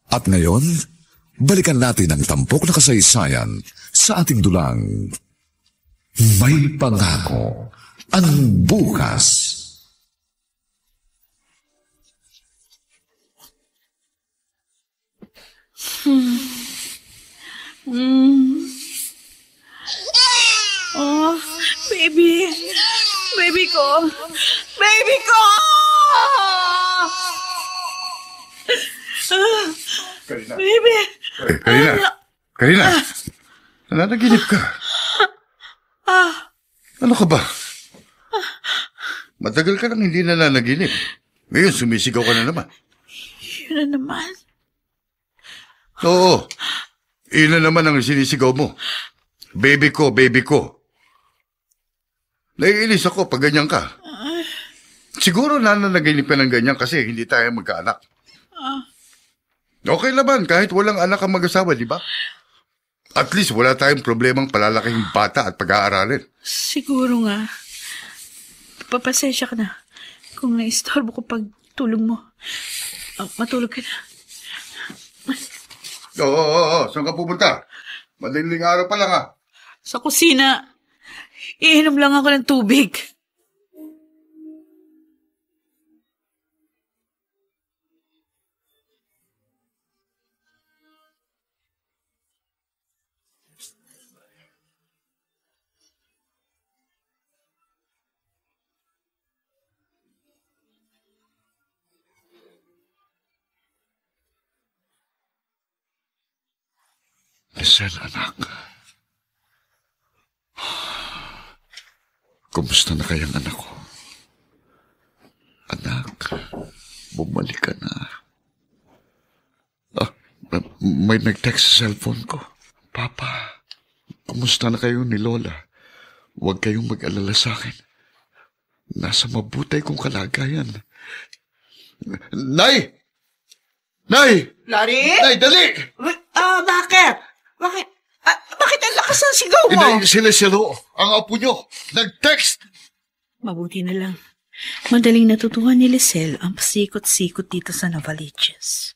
At ngayon, balikan natin ang tampok na kasaysayan sa ating dulang May Pangako ang Bukas. Oh, baby. Baby ko. Baby ko! Karina. Baby. Karina. Nananaginip ka. Ano ka ba? Matagal ka nang hindi nananaginip. Ngayon, sumisigaw ka na naman. Yun na naman. Oo. Yun na naman ang sinisigaw mo. Baby ko, baby ko. Naiinis ako pag ganyan ka. Siguro nananaginip ka ng ganyan kasi hindi tayo magkaanak. Okay naman, kahit walang anak ang mag-asawa, di ba? At least wala tayong problemang palalaking bata at pag-aaralin. Siguro nga. Papasensya ka na kung naistorbo ko pag tulog mo. Matulog ka na. Oo. Saan ka pupunta? Madaling araw pa lang, ha? Sa kusina. Iinom lang ako ng tubig. Lisel, anak. Kumusta na kayang anak ko? Anak, bumalik ka na. May nag-text sa cellphone ko. Papa, kumusta na kayo ni Lola? Huwag kayong mag-alala sa akin. Nasa mabuti kong kalagayan. Nay! Nay! Larry? Nay, dali! Bakit? Bakit ang lakas ng sigaw mo? Inay, sila ang apo nyo. Nag-text! Mabuti na lang. Madaling natutuhan ni Lisel ang pasikot-sikot dito sa Novaliches.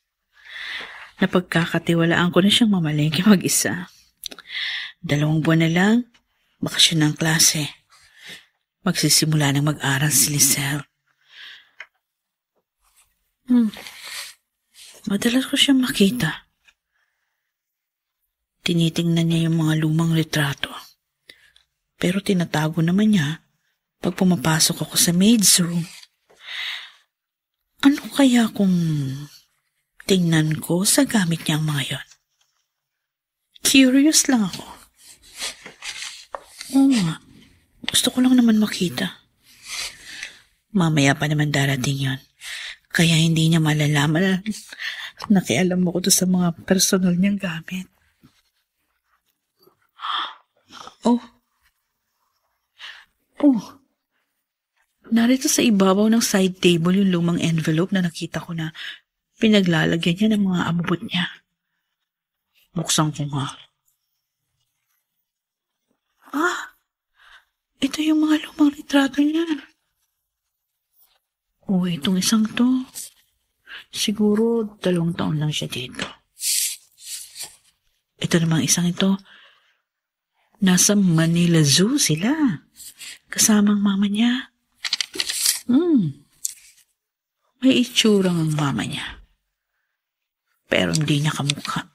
Napagkakatiwalaan ko na siyang mamalengke mag-isa. 2 buwan na lang, bakasyon ng klase. Magsisimula ng mag-aral si Lisel. Madalas ko siyang makita. Tinitingnan niya yung mga lumang litrato. Pero tinatago naman niya pag pumapasok ako sa maid's room. Ano kaya kung tingnan ko sa gamit niya ang mga yon? Curious lang ako. Oo nga. Gusto ko lang naman makita. Mamaya pa naman darating yon. Kaya hindi niya malalaman na nakialam ako doon sa mga personal niyang gamit. Oh. Narito sa ibabaw ng side table yung lumang envelope na nakita ko na pinaglalagyan niya ng mga abubot niya. Buksan ko nga. Ito yung mga lumang litrato niya. Itong isang to. Siguro 2 taon lang siya dito. Ito namang isang ito. Nasa Manila Zoo sila. Kasamang mama niya. May itsurang ang mama niya. Pero hindi niya kamukha.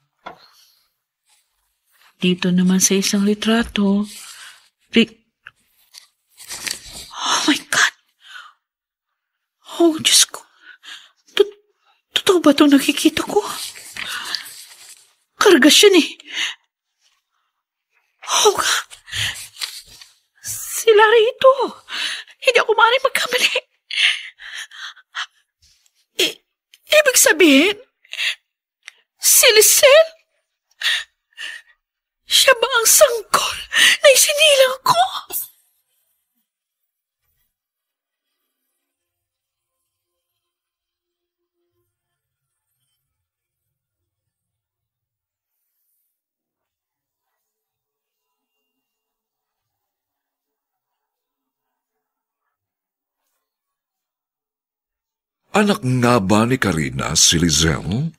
Dito naman sa isang litrato, oh my God! Oh, Diyos ko. Totoo ba itong nakikita ko? Kargas yan eh. Oh, God. Si Larry ito. Hindi ako maaaring magkamali. Ibig sabihin, Si Lisel? Siya ba ang sanggol na isinilang ko? Anak nga ba ni Karina si Lizel?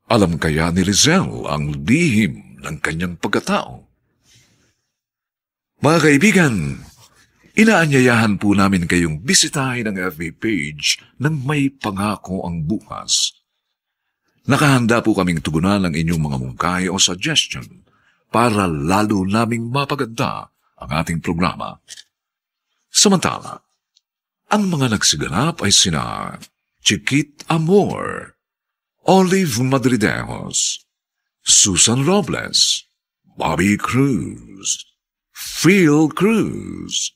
Alam kaya ni Lizel ang lihim ng kanyang pagkatao? Mga kaibigan, inaanyayahan po namin kayong bisitahin ang FB page ng May Pangako ang Bukas. Nakahanda po kaming tugunan ang inyong mga mungkahi o suggestion para lalo naming mapaganda ang ating programa. Samantala, ang mga nagsiganap ay sina Chiquit Amor, Olive Madridejos, Susan Robles, Bobby Cruz, Phil Cruz,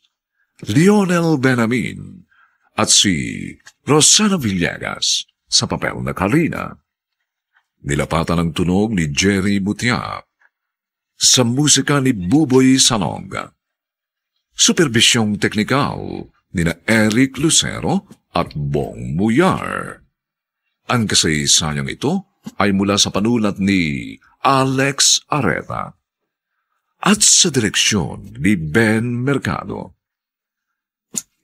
Lionel Benamin, at si Rosana Villegas sa papel na Karina. Nilapatan ang tunog ni Jerry Butia, sa musika ni Buboy Salong. Supervisyong teknikal nina Eric Lucero at Bong Muyar. Ang kasaysayang ito ay mula sa panulat ni Alex Areta at sa direksyon ni Ben Mercado.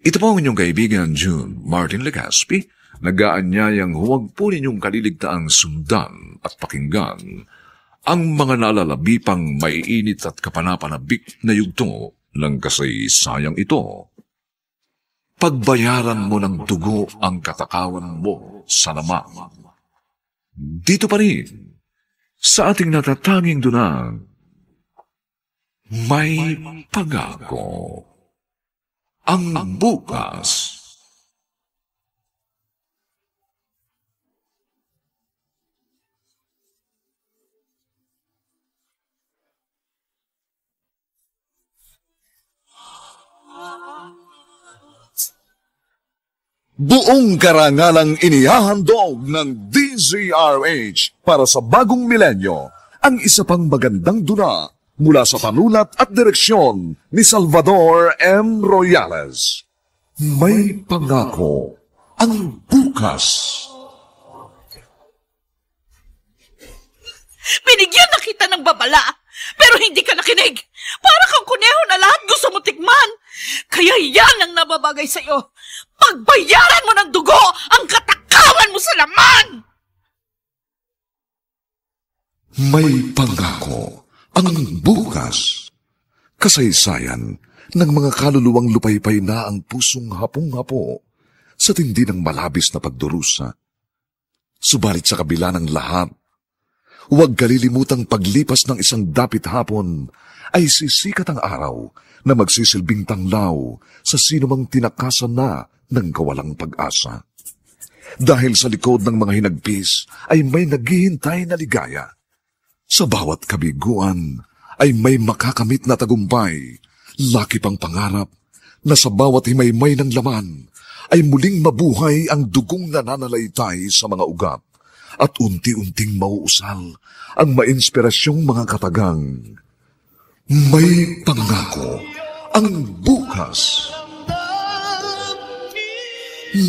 Ito po ang inyong kaibigan June Martin Legaspi, nag-aanyayang huwag po ninyong kaliligtaang sundan at pakinggan ang mga nalalabipang maiinit at kapanapanabik na yugto ng kasaysayang ito. Pagbayaran mo ng dugo ang katakawan mo sa lamang. Dito pa rin, sa ating natatanging dunang, May Pangako ang Bukas. Buong karangalang inihahandog ng DZRH para sa bagong milenyo ang isa pang magandang duna mula sa panulat at direksyon ni Salvador M. Royales. May Pangako ang Bukas. Binigyan na kita ng babala, pero hindi ka nakinig. Para kang kuneho na lahat gusto mo tikman. Kaya yan ang nababagay sa'yo. Pagbayaran mo ng dugo ang katakawan mo sa laman! May Pangako ang Bukas. Kasaysayan ng mga kaluluwang lupaypay na ang pusong hapong-hapo sa tindi ng malabis na pagdurusa. Subalit sa kabila ng lahat, huwag kalilimutang paglipas ng isang dapit hapon ay sisikat ang araw na magsisilbing tanglaw sa sinumang tinakasan na ng kawalang pag-asa. Dahil sa likod ng mga hinagpis ay may naghihintay na ligaya. Sa bawat kabiguan ay may makakamit na tagumpay, laki pang pangarap na sa bawat himaymay ng laman ay muling mabuhay ang dugong nananalaytay sa mga ugat at unti-unting mauusal ang mainspirasyong mga katagang. May Pangako ang Bukas.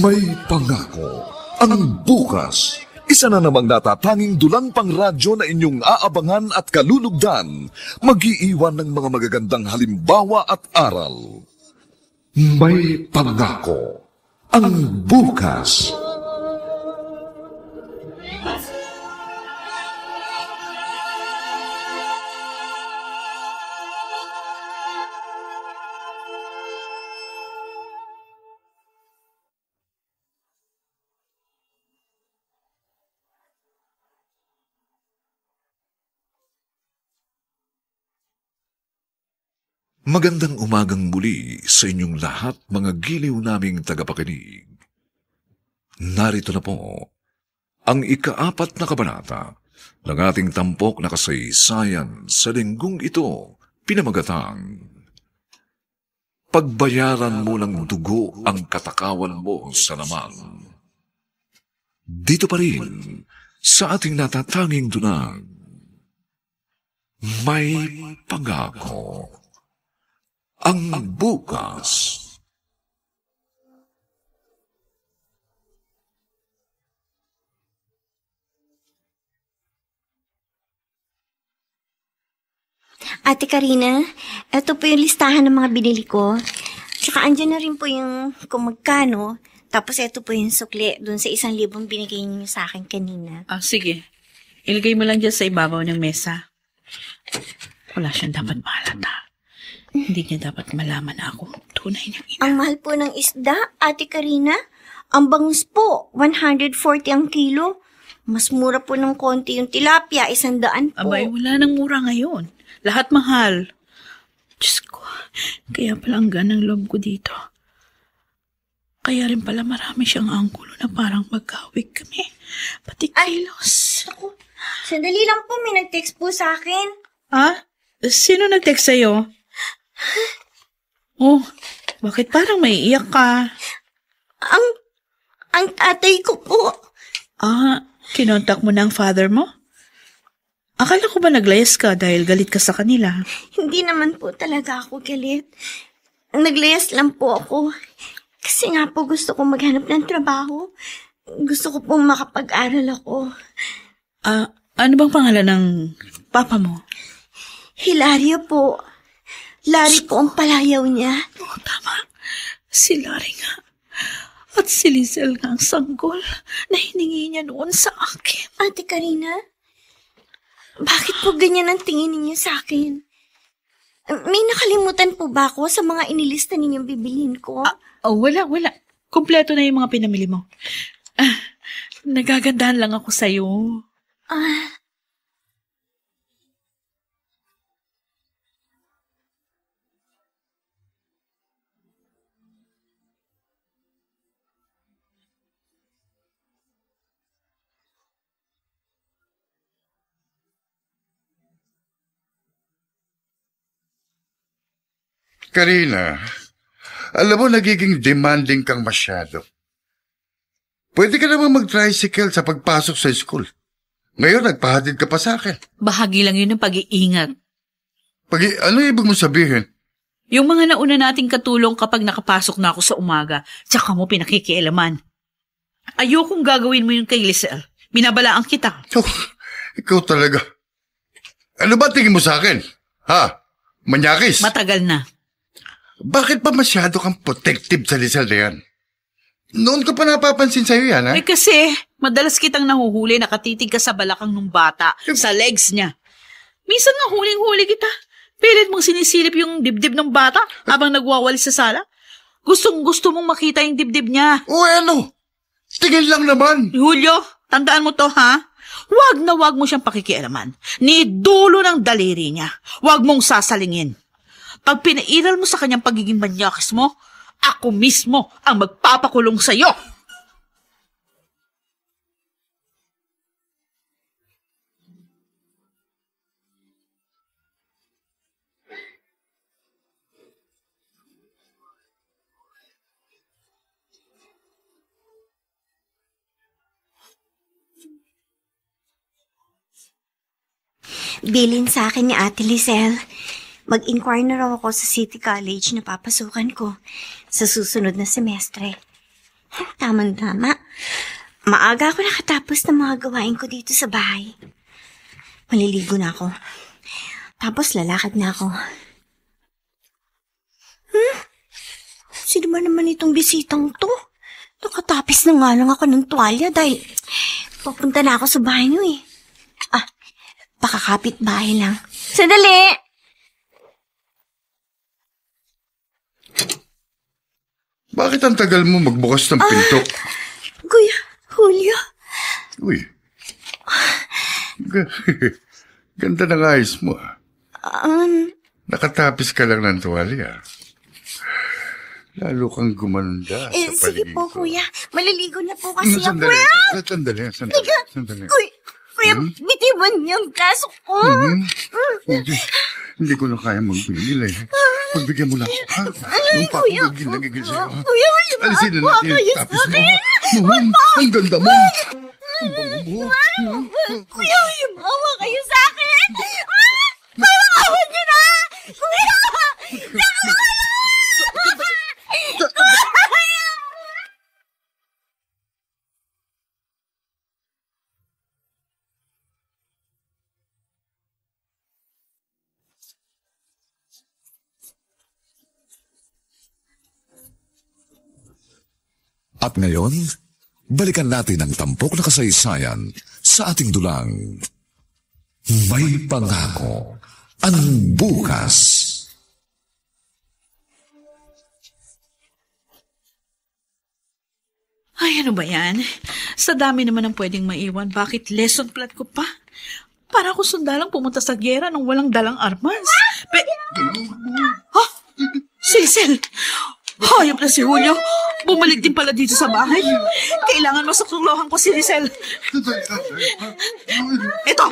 May Pangako ang Bukas. Isa na namang natatanging dulang pang radyo na inyong aabangan at kalulugdan, mag-iiwan ng mga magagandang halimbawa at aral. May Pangako ang Bukas. Magandang umagang muli sa inyong lahat, mga giliw naming tagapakinig. Narito na po ang ika-4 na kabanata ng ating tampok na kasaysayan sa linggong ito, pinamagatang Pagbayaran mo ng dugo ang katakawan mo sa laman. Dito pa rin sa ating natatanging dunang may pangako ang bukas. Ate Karina, ito po yung listahan ng mga binili ko. Tsaka andyan na rin po yung kung magkano. Tapos ito po yung sukli dun sa 1,000 binigay niyo sa akin kanina. Sige. Ilagay mo lang dyan sa ibabaw ng mesa. Wala siyang dapat mahalata. Hindi niya dapat malaman na ako tunay niyang ina. Ang mahal po ng isda, Ate Karina. Ang bangus po, 140 ang kilo. Mas mura po ng konti yung tilapia, 100 po. Abay, wala nang mura ngayon. Lahat mahal. Diyos ko, kaya pala ang ganang loob ko dito. Kaya rin pala marami siyang anggulo na parang magkawig kami. Pati kilos. Ako, sandali lang po, may nag-text po sa akin. Sino nag-text sa'yo? Oh, bakit parang may iyak ka? Ang tatay ko po. Kinontak mo na ang father mo? Akala ko ba naglayas ka dahil galit ka sa kanila? Hindi naman po talaga ako galit. Naglayas lang po ako. Kasi nga po gusto ko maghanap ng trabaho. Gusto ko pong makapag-aral ako. Ano bang pangalan ng papa mo? Hilario po. Larry po ang palayaw niya. Tama. Si Larry nga. At si Lizel nga ang sanggol na hiningi niya noon sa akin. Ate Karina, bakit po ganyan ang tingin ninyo sa akin? May nakalimutan po ba ako sa mga inilista ninyong bibilhin ko? Wala. Kompleto na yung mga pinamili mo. Nagagandahan lang ako sa'yo. Karina, alam mo nagiging demanding kang masyado. Pwede ka naman mag-tricycle sa pagpasok sa school. Ngayon, nagpahatid ka pa sa akin. Bahagi lang yun ng pag-iingat. Ano ibig mo sabihin? Yung mga nauna nating katulong kapag nakapasok na ako sa umaga, tsaka mo pinakikialaman. Ayokong gagawin mo yun kay Lizel. Binabalaan kita. Ikaw talaga. Ano ba tingin mo sa akin? Manyakis? Matagal na. Bakit pa masyado kang protective sa Lizel na yan? Noon ko pa napapansin sa'yo yan, ha? Kasi madalas kitang nahuhuli nakatitig ka sa balakang nung bata, sa legs niya. Minsan nga huling-huli kita. Pilit mong sinisilip yung dibdib ng bata habang nagwawalis sa sala. Gustong-gusto mong makita yung dibdib niya. Ano? Tingin lang naman. Julio, tandaan mo to, ha? Wag na wag mo siyang pakikialaman. Ni dulo ng daliri niya. Wag mong sasalingin. Pag pinairal mo sa kanyang pagiging manyakis mo, ako mismo ang magpapakulong sa'yo. Bilin sa akin ni Ate Lizel. Mag-inquire na raw ako sa City College na papasukan ko sa susunod na semestre. Tama-tama. Maaga ako nakatapos ng mga gawain ko dito sa bahay. Maliligo na ako. Tapos lalakad na ako. Sino ba naman itong bisitang to? Nakatapis na nga lang ako ng tuwalya dahil papunta na ako sa bahay niyo eh. Baka kapit-bahay lang. Sandali! Bakit ang tagal mo magbukas ng pinto? Kuya, Julio. Uy. Ganda ng ayos mo. Nakatapis ka lang ng tuwalya. Lalo kang gumanda sa paligid. Sige po, kuya. Maliligo na po kasi ako. Sandali. Kuya, bitiwan niyo ang braso ko. Hindi ko na kaya magbigil eh. Pagbigyan mo na ako, ha? Nung pa ako nagigil sa'yo, ha? Kuya, alisin na natin yung tapis mo, ha? Ang ganda mo. Ang bango mo. Kuya, yumawa kayo sa akin! Parang awan niyo na! Kuya! At ngayon, balikan natin ang tampok na kasaysayan sa ating dulang. May pangako ang bukas. Ay, ano ba yan? Sa dami naman ang pwedeng maiwan, bakit lesson plan ko pa? Para ako sundalang pumunta sa gyera nang walang dalang armas. Ha? Cecil! Hayop na si Julio. Bumalik din pala dito sa bahay. Kailangan masaklulohan ko si Rizal. Ito!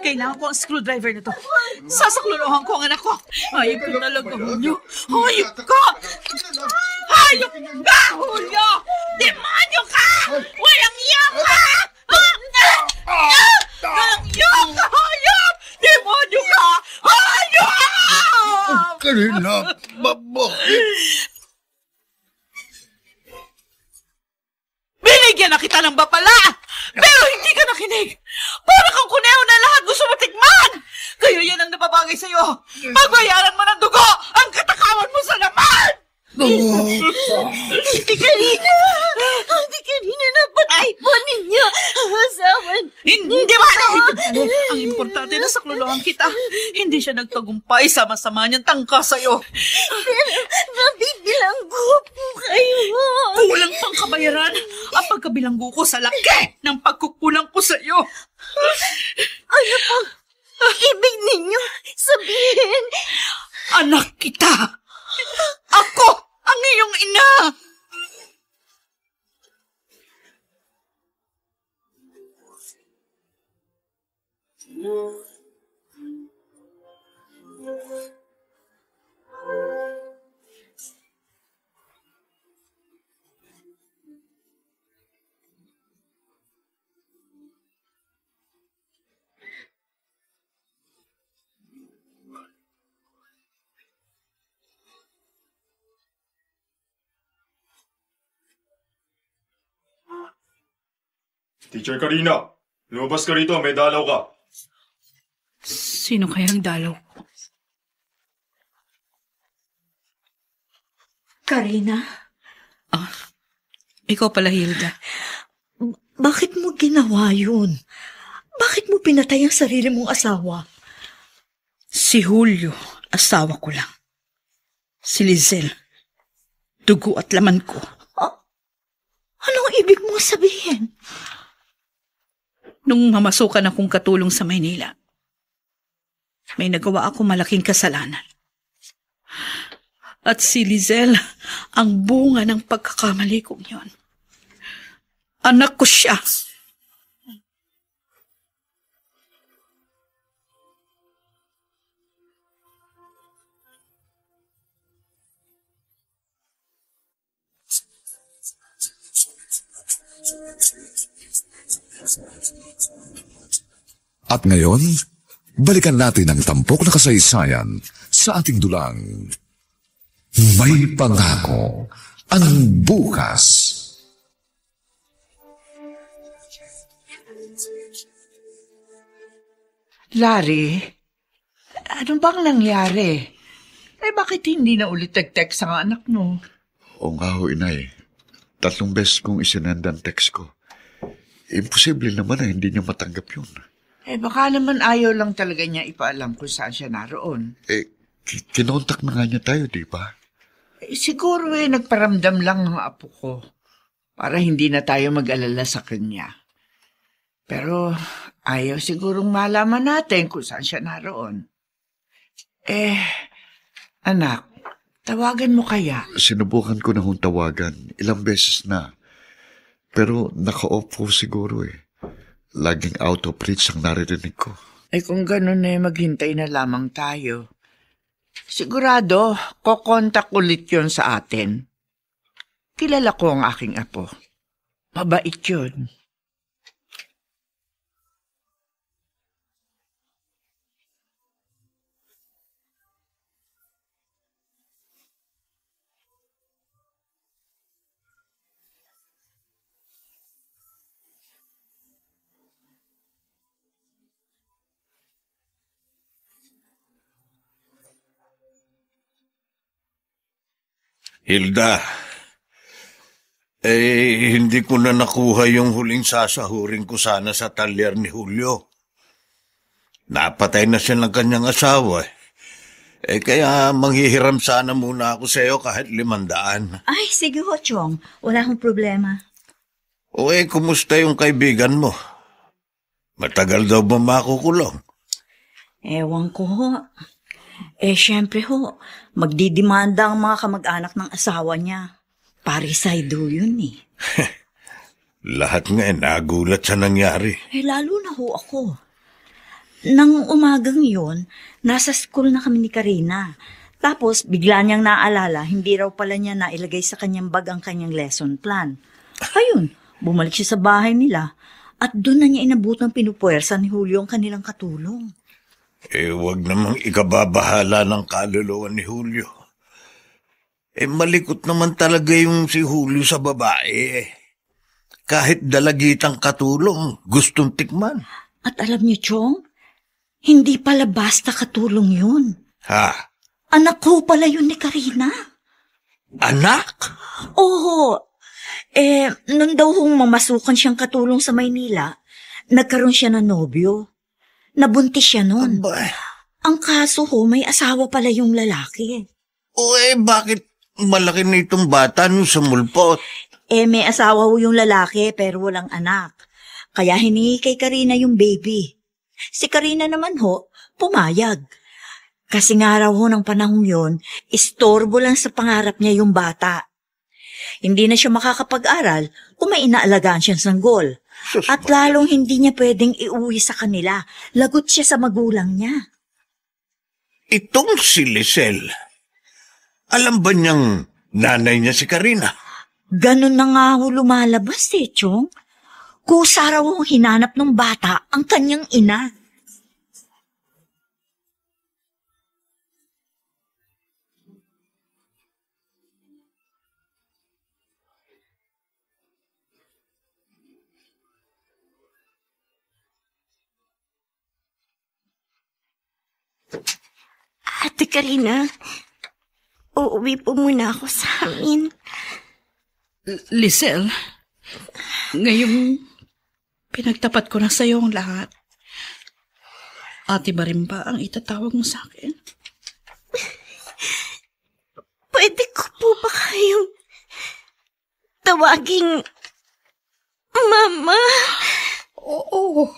Kailangan ko ang screwdriver na to. Sasaklulohan ko ang anak ko. Hayop ka talaga, Julio. Hayop ka! Hayop ka, Julio! Demonyo ka! Walang iyak ka! Walang iyak ka, hayop! Demonyo ka! Hayop! Karina, bakit? Binigyan na kita ng bapala! Pero hindi ka nakinig! Para kang kuneho na lahat gusto mo tikman! Kaya yan ang napabagay sa'yo! Pagbayaran mo ng dugo ang katakawan mo sa laman! Hindi kanina! Hindi kanina napatay po ninyo ang asawa. Hindi ba? Ang importante na saklolohan kita. Hindi siya nagtagumpay sa masama niyang tangka sa'yo. Pero mabibilanggo po kayo. Kulang pang kabayaran ang pagkabilanggo ko sa laki ng pagkukulang ko sa'yo. Ano pang ibig ninyo sabihin? Anak kita! Ako ang iyong ina! Teacher Karina, lumabas ka rito, may dalaw ka. Sino kayang dalaw ko? Karina, Ikaw pala, Hilda. bakit mo ginawa yun? Bakit mo pinatay ang sarili mong asawa? Si Julio, asawa ko lang. Si Lizelle, dugo at laman ko. Anong ibig mong sabihin? Nung mamasukan akong katulong sa Maynila, may nagawa ako malaking kasalanan. At si Lizelle, ang bunga ng pagkakamali kong yon. Anak ko siya. At ngayon, balikan natin ang tampok na kasaysayan sa ating dulang. May pangako ang bukas. Larry, ano bang nangyari? Bakit hindi na ulit nag-text ang anak mo? Oo nga ho, inay. 3 beses kong isinend ang text ko. Imposible naman na hindi niya matanggap yun. Baka naman ayaw lang talaga niya ipaalam kung saan siya naroon. Kinontak na nga niya tayo, di ba? Siguro nagparamdam lang ang apo ko para hindi na tayo mag-alala sa kanya. Pero ayaw sigurong malaman natin kung saan siya naroon. Anak, tawagan mo kaya? Sinubukan ko na hong tawagan. Ilang beses na. Pero naka-off po siguro Laging out of reach ang naririnig ko. Kung ganun maghintay na lamang tayo. Sigurado, kokontak ulit yon sa atin. Kilala ko ang aking apo. Mabait yun. Hilda, hindi ko na nakuha yung huling sasahurin ko sana sa talyer ni Julio. Napatay na siya ng kanyang asawa. Kaya manghihiram sana muna ako sa iyo kahit 500. Ay, sige ho, Chong. Wala akong problema. Kumusta yung kaibigan mo? Matagal daw ba makukulong? Ewan ko ho. Syempre ho, magdidemanda ang mga kamag-anak ng asawa niya. Parricide ho yun eh. Lahat nga nagulat sa nangyari. Lalo na ho ako. Nang umagang yun, nasa school na kami ni Karina. Tapos, bigla niyang naalala, hindi raw pala niya nailagay sa kanyang bag ang kanyang lesson plan. Ayun, bumalik siya sa bahay nila at doon na niya inabutang pinupuwersa ni Julio ang kanilang katulong. Wag namang ikababahala ng kaluluwa ni Julio. Malikot naman talaga yung si Julio sa babae. Kahit dalagitang katulong, gustong tikman. At alam niyo, Chong, hindi pala basta katulong yun. Ha? Anak ko pala yun ni Karina. Anak? Oo. Nung daw hong mamasukan siyang katulong sa Maynila, nagkaroon siya ng nobyo. Nabuntis siya nun. Abay. Ang kaso ho, may asawa pala yung lalaki. Bakit malaki na itong bata nung sumulpot? May asawa ho yung lalaki pero walang anak. Kaya hiningi kay Karina yung baby. Si Karina naman ho, pumayag. Kasi nga raw ho ng panahong yon, istorbo lang sa pangarap niya yung bata. Hindi na siya makakapag-aral kung may inaalagaan siyang sanggol. At lalong hindi niya pwedeng iuwi sa kanila. Lagot siya sa magulang niya. Itong si Lisel, alam ba niyang nanay niya si Karina? Ganon na nga ho lumalabas Chong. Kusa raw ang hinanap ng bata ang kanyang ina. Ate Karina, uuwi po muna ako sa amin. Lisel, ngayong pinagtapat ko na sa'yo ang lahat, Ate Marimba ang itatawag mo sa akin? Pwede ko po ba kayong tawaging Mama? Oo.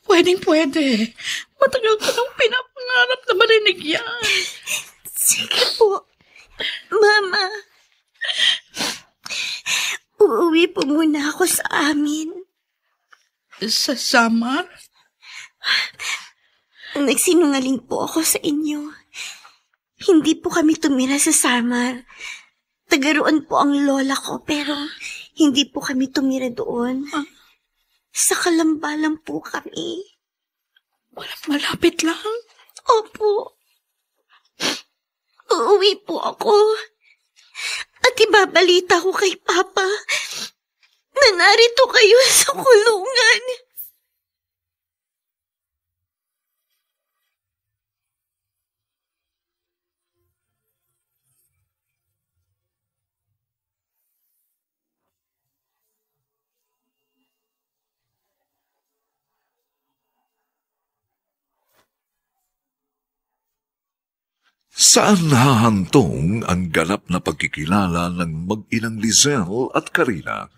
Pwedeng-pwede. Matagal ko nang pinapangarap na marinig yan. Sige po, Mama. Uuwi po muna ako sa amin. Sa Samar? Nagsinungaling po ako sa inyo. Hindi po kami tumira sa Samar. Tagaroon po ang lola ko pero hindi po kami tumira doon. Sa Kalamba lang po kami. Malapit lang? Opo. Uuwi po ako. At ibabalita ko kay Papa na narito kayo sa kulungan. Saan hahantong ang ganap na pagkikilala ng mag-inang Lisel at Karina?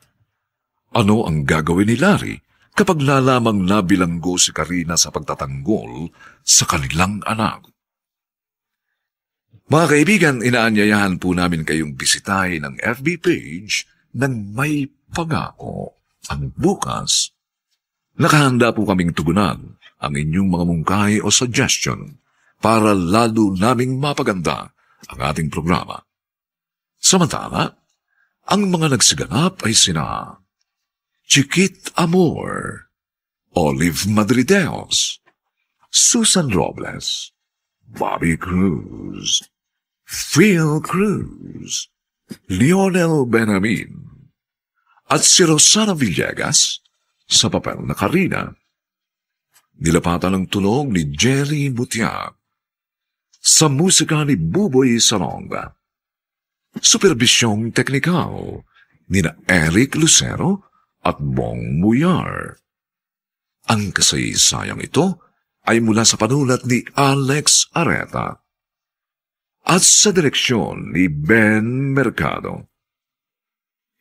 Ano ang gagawin ni Larry kapag lalamang nabilanggo si Karina sa pagtatanggol sa kanilang anak? Mga kaibigan, inaanyayahan po namin kayong bisitahin ang FB page ng May Pangako. Ang bukas, nakahanda po kaming tugunan ang inyong mga mungkahi o suggestion para lalo naming mapaganda ang ating programa. Samantala, ang mga nagsiganap ay sina Chiquit Amor, Olive Madrideos, Susan Robles, Bobby Cruz, Phil Cruz, Lionel Benamin, at si Rosana Villegas sa papel na Karina. Nilapatan ng tunog ni Jerry Butiak. sa musika ni Buboy Salonga. Superbisyong teknikal nina Eric Lucero at Bong Muyar. Ang kasaysayang ito ay mula sa panulat ni Alex Areta at sa direksyon ni Ben Mercado.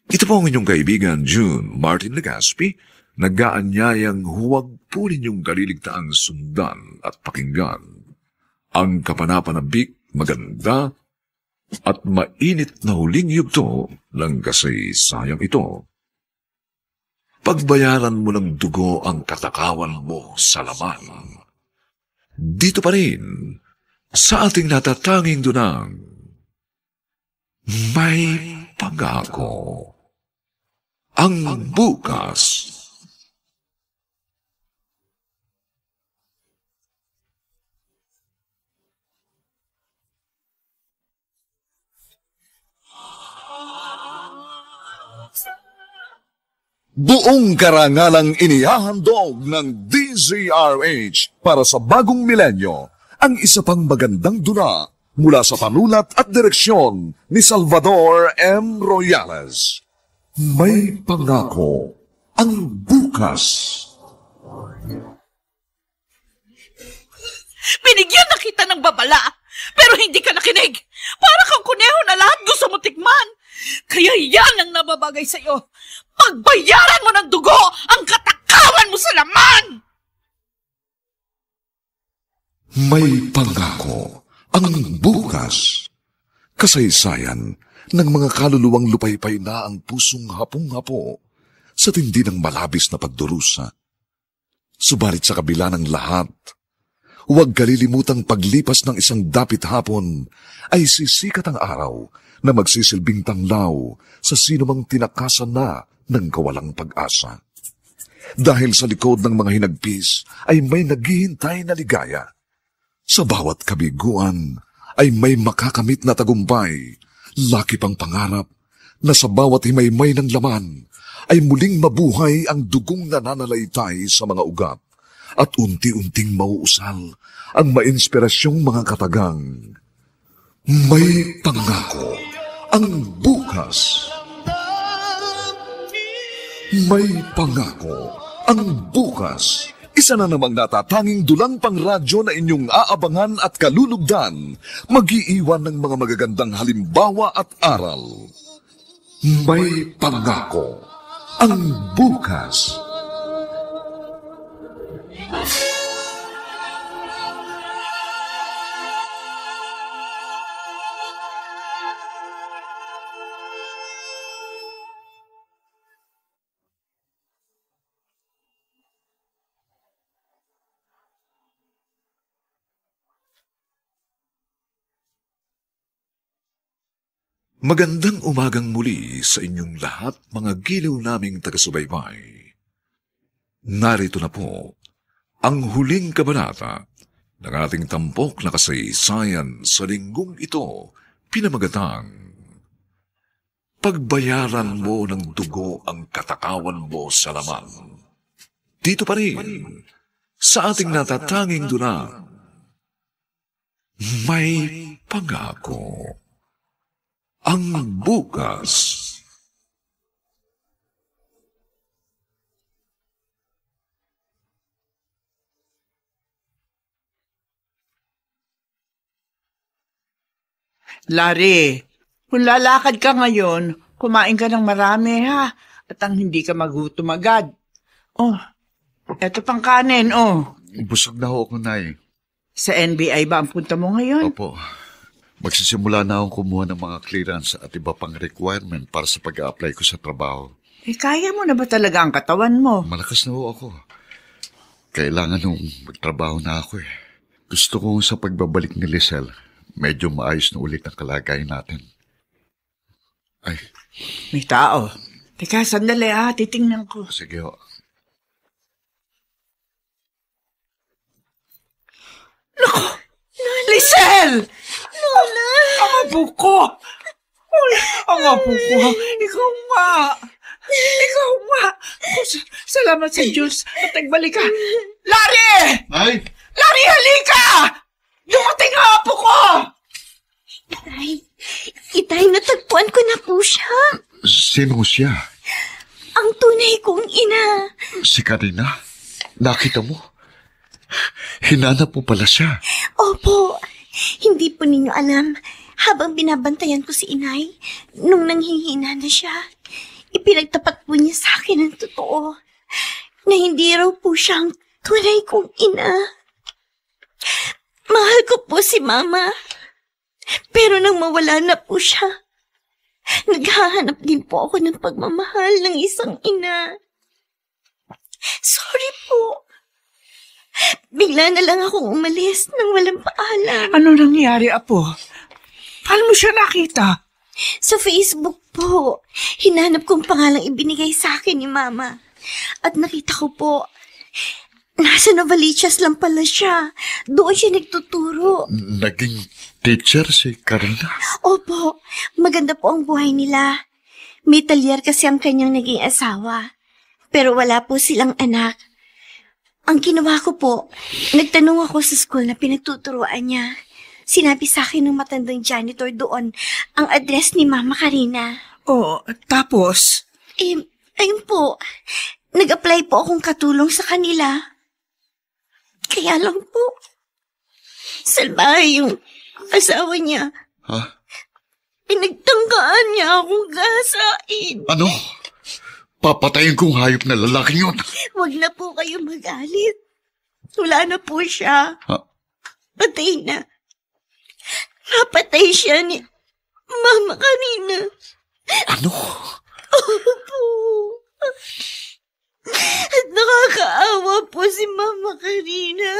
Ito po ang inyong kaibigan June Martin Legaspi, nag-aanyayang huwag po ninyong kaliligtaang sundan at pakinggan ang kapanapanabik, maganda at mainit na huling yugto ng kasaysayang ito. Pagbayaran mo ng dugo ang katakawan mo sa laman. Dito pa rin, sa ating natatanging dunang, may pangako. Ang bukas. Buong karangalang inihahandog ng DZRH para sa bagong milenyo ang isa pang magandang duna mula sa panulat at direksyon ni Salvador M. Royales. May pangako ang bukas. Binigyan na kita ng babala, pero hindi ka nakinig. Para kang kuneho na lahat gusto mo tikman. Kaya yan ang nababagay sa'yo. Pagbayaran mo ng dugo ang katakawan mo sa laman! May pangako ang bukas. Kasaysayan ng mga kaluluwang lupaypay na ang pusong hapong-hapo sa tindi ng malabis na pagdurusa. Subalit sa kabila ng lahat, huwag kalilimutang paglipas ng isang dapit hapon ay sisikat ang araw na magsisilbing tanglaw sa sinumang tinakasan na ng kawalang pag-asa. Dahil sa likod ng mga hinagpis ay may naghihintay na ligaya. Sa bawat kabiguan ay may makakamit na tagumpay, laki pang pangarap na sa bawat himaymay ng laman ay muling mabuhay ang dugong nananalaytay sa mga ugat at unti-unting mauusal ang mainspirasyong mga katagang. May pangako ang bukas. May pangako ang bukas. Isa na namang natatanging dulang pangradyo na inyong aabangan at kalulugdan, mag-iiwan ng mga magagandang halimbawa at aral. May pangako ang bukas. Magandang umagang muli sa inyong lahat, mga giliw naming taga-subaybay. Narito na po ang huling kabanata ng ating tampok na kasaysayan sa linggong ito, pinamagatang Pagbayaran mo ng dugo ang katakawan mo sa laman. Dito pa rin, sa ating natatanging dunang, may pangako ang bukas. Larry, kung lalakad ka ngayon, kumain ka ng marami ha, at ang hindi ka magutom agad. Oh, eto pang kanin, oh. Busog na ho ako, Nay. Sa NBI ba ang punta mo ngayon? Opo. Magsisimula na akong kumuha ng mga clearance at iba pang requirement para sa pag-a-apply ko sa trabaho. Eh, kaya mo na ba talaga ang katawan mo? Malakas na ho ako. Kailangan nung magtrabaho na ako eh. Gusto ko sa pagbabalik ni Lisel, medyo maayos na ulit ang kalagayan natin. Ay. May tao. Teka, sandali ha, titingnan ko. Sige ho. Naku! Lisel! Lola! Ang apo ko! Ang apo ko! Ikaw nga! Ikaw nga! Salamat sa Diyos at nagbalik ka. Larry! Ay! Larry, halika! Dumating ang apo ko! Itay, natagpuan ko na po siya. Sino siya? Ang tunay kong ina. Si Karina? Nakita mo? Hinanap mo pala siya. Opo, hindi po ninyo alam. Habang binabantayan ko si inay, nung nanghihina na siya, ipinagtapat po niya sa akin ng totoo na hindi raw po siyang tunay kong ina. Mahal ko po si Mama. Pero nang mawala na po siya, naghahanap din po ako ng pagmamahal ng isang ina. Sorry po. Bigla na lang akong umalis nang walang paalam. Ano nangyari, Apo? Paano mo siya nakita? Sa Facebook po. Hinanap kong pangalang ibinigay sa akin ni Mama. At nakita ko po, nasa Novaliches lang pala siya. Doon siya nagtuturo. Naging teacher si Karina? Opo, maganda po ang buhay nila. May talyer kasi ang kanyang naging asawa. Pero wala po silang anak. Ang ginawa ko po, nagtanong ako sa school na pinagtuturuan niya. Sinabi sa akin ng matandang janitor doon ang address ni Mama Karina. Oh, tapos? Ayun po, nag-apply po akong katulong sa kanila. Kaya lang po, salbahe yung asawa niya. Ha? Pinagtangkaan niya akong gasain. Ano? Papatayin kong hayop na lalaki yun. Huwag na po kayo magalit. Wala na po siya. Ha? Patay na. Napatay siya ni Mama Karina. Ano? Opo. At nakakaawa po si Mama Karina.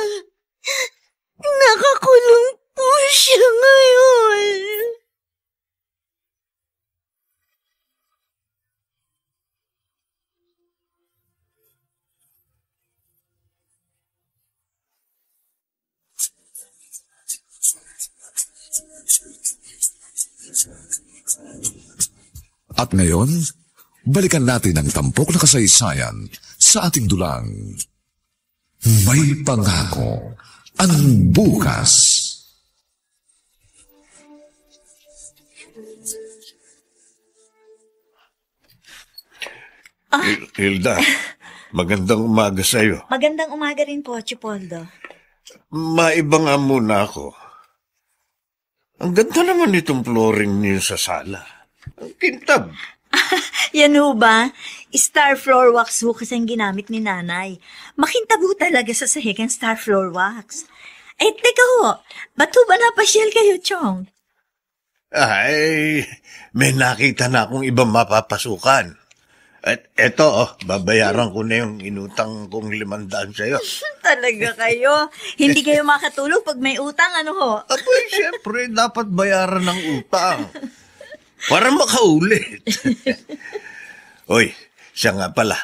Nakakulong po siya ngayon. At ngayon, balikan natin ang tampok na kasaysayan sa ating dulang. May pangako ang bukas. Hilda, magandang umaga sa'yo. Magandang umaga rin po, Chipoldo. Maiba nga muna ako. Ang ganda naman itong flooring niyo sa sala. Ang kintab. Yan ho ba? Star floor wax ho kasi ang ginamit ni nanay. Makintab ho talaga sa sahig ang star floor wax. Eh, teka ho, ba't ho ba napasyal kayo, Chong? Ay, may nakita na akong ibang mapapasukan. At eto, babayaran ko na yung inutang kong 500 sa'yo. Talaga kayo? Hindi kayo makatulog pag may utang, ano ho? Abay, siyempre, dapat bayaran ng utang. Para makaulit. Oy, siya nga pala.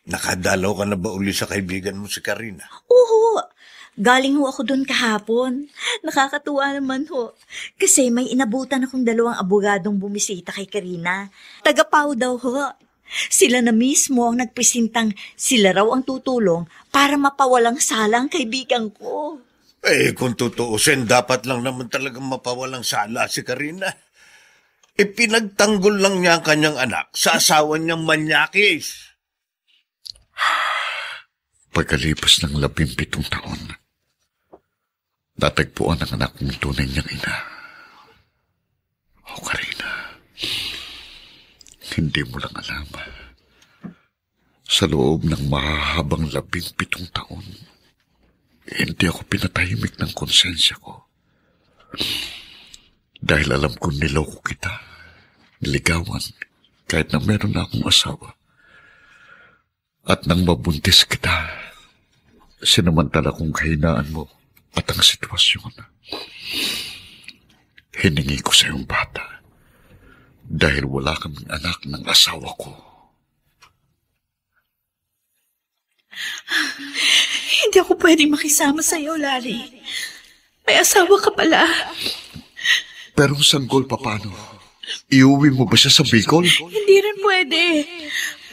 Nakadalaw ka na ba uli sa kaibigan mo si Karina? Oo, galing ho ako doon kahapon. Nakakatuwa naman ho. Kasi may inabutan akong 2 abogadong bumisita kay Karina. Taga-Pau daw ho. Sila na mismo ang nagpresentang sila raw ang tutulong para mapawalang sala ang kaibigan ko. Eh, kung tutuusin, dapat lang naman talagang mapawalang sala si Karina. Pinagtanggol lang niya ang kanyang anak sa asawa niyang manyakis. Pagkalipas ng 17 taon, natagpuan ang anak mong tunay niyang ina. O Karina, hindi mo lang alam. Sa loob ng mahahabang 17 taon, hindi ako pinatahimik ng konsensya ko. Dahil alam kong niloko kita, niligawan, kahit na meron na akong asawa. At nang mabuntis kita, sinamantala kong kahinaan mo at ang sitwasyon. Hiningi ko sa iyong bata dahil wala kaming anak ng asawa ko. Hindi ako pwedeng makisama sa iyo, Larry. May asawa ka pala. Pero sanggol pa paano? Iuwi mo ba siya sa Bicol? Hindi rin pwede.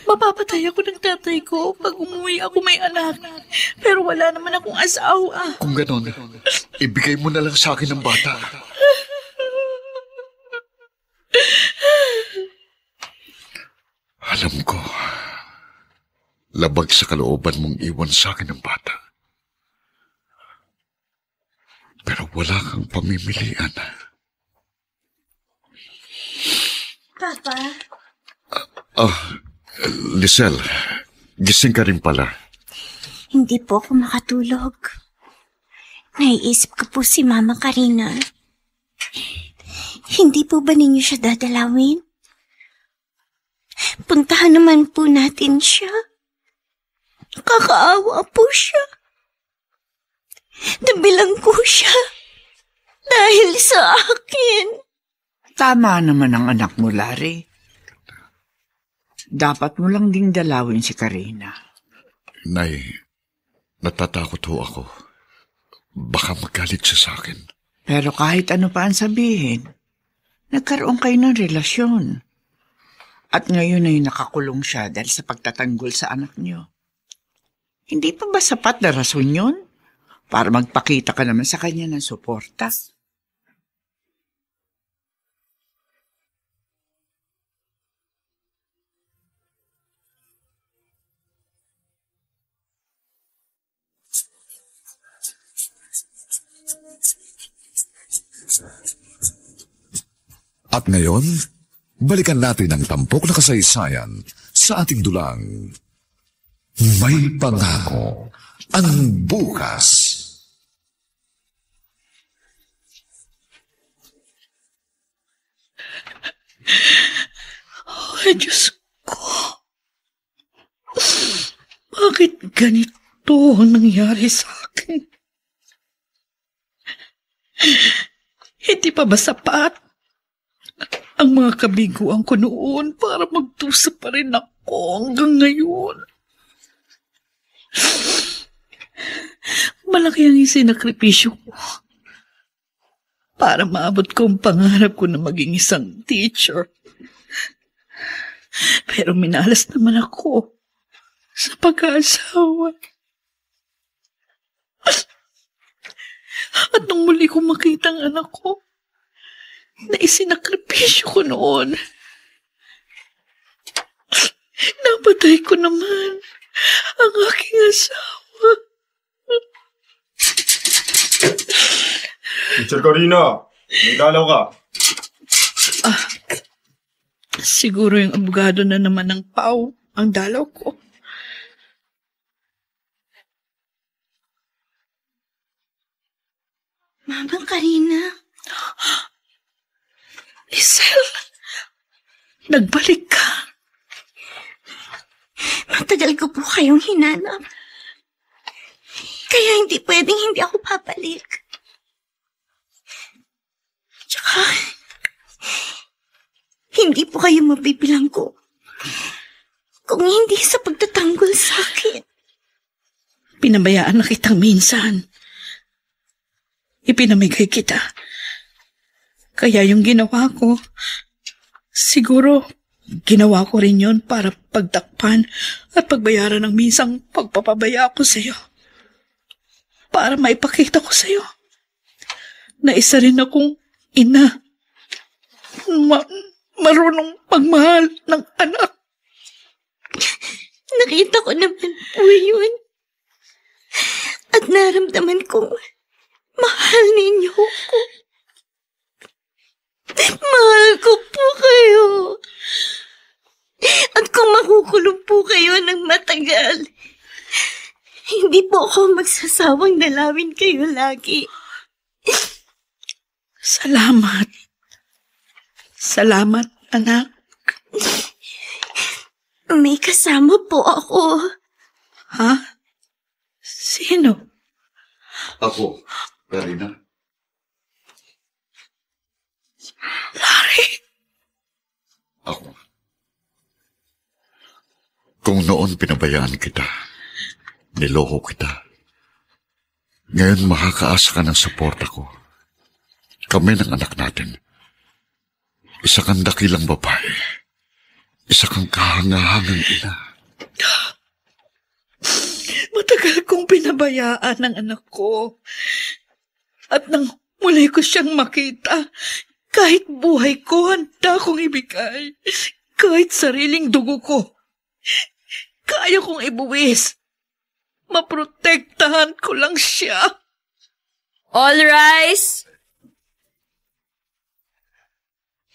Mapapatay ako ng tatay ko pag umuwi ako may anak. Pero wala naman akong asawa. Kung ganon, ibigay mo na lang sa akin ang bata. Alam ko, labag sa kalooban mong iwan sa akin ang bata. Pero wala kang pamimilian. Papa? Lisel, gising ka rin pala. Hindi po ako makatulog. Naiisip ko po si Mama Karina. Hindi po ba ninyo siya dadalawin? Puntahan naman po natin siya. Kakaawa po siya. Nabilang ko siya. Dahil sa akin. Tama naman ang anak mo, Larry. Dapat mo lang ding dalawin si Karina. Nay, natatakot ho ako. Baka magalit siya sa akin. Pero kahit ano pa ang sabihin, nagkaroon kayo ng relasyon. At ngayon ay nakakulong siya dahil sa pagtatanggol sa anak niyo. Hindi pa ba sapat na rason yun? Para magpakita ka naman sa kanya ng suporta. At ngayon, balikan natin ang tampok na kasaysayan sa ating dulang. May pangako ang bukas. Ay, Diyos ko. Bakit ganito ang nangyari sa akin? Hindi pa ba sapat ang mga kabiguan ko noon para magdusa pa rin ako hanggang ngayon? Malaki ang isinakripisyo ko para maabot ko ang pangarap ko na maging isang teacher. Pero minalas naman ako sa pag-aasawa. At nung muli kong makita ang anak ko, na isinakripisyo ko noon, napatay ko naman ang aking asawa. Teacher Karina, may dalaw ka. Siguro yung abogado na naman ng PAW ang dalaw ko. Mama Karina? Lisel, nagbalik ka. Matagal ko po kayong hinanap. Kaya hindi pwedeng hindi ako papalik. Tsaka, hindi po kayo mabibilang ko kung hindi sa pagtatanggol sa akin. Pinabayaan na kitang minsan. Ipinamigay kita. Kaya yung ginawa ko, siguro ginawa ko rin yun para pagtakpan at pagbayaran ng minsang pagpapabaya ko sa'yo. Para maipakita ko sa'yo na isa rin akong ina. Marunong pagmahal ng anak. Nakita ko naman po yun. At naramdaman kong mahal ninyo ko. Mahal ko po kayo. At kung makukulong po kayo ng matagal, hindi po ako magsasawang dalawin kayo lagi. Salamat. Salamat, anak. May kasama po ako. Ha? Sino? Ako, Karina. Larry? Ako. Kung noon pinabayaan kita, niloko kita, ngayon makakaasa ka ng suporta ko. Kami ng anak natin. Isa kang dakilang babae. Isa kang kahangahangang ina. Matagal kong pinabayaan ng anak ko. At nang muli ko siyang makita, kahit buhay ko, handa kong ibigay. Kahit sariling dugo ko, kaya kong ibuwis. Maprotektahan ko lang siya. All rise!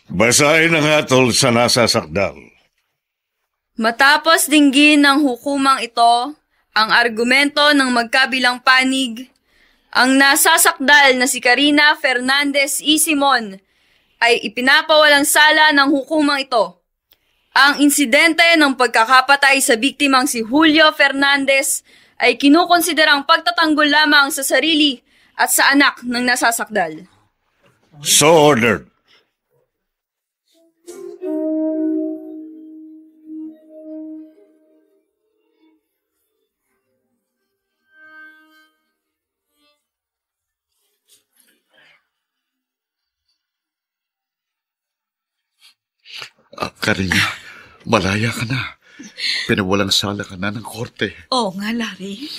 Basahin ang hatol sa nasasakdal. Matapos dinggin ng hukumang ito ang argumento ng magkabilang panig, ang nasasakdal na si Karina Fernandez E. Simon ay ipinapawalang sala ng hukumang ito. Ang insidente ng pagkakapatay sa biktimang si Julio Fernandez ay kinukonsiderang pagtatanggol lamang sa sarili at sa anak ng nasasakdal. So ordered. Karina, malaya ka na. Pinawalang sala ka na ng korte. Oo nga, Larry.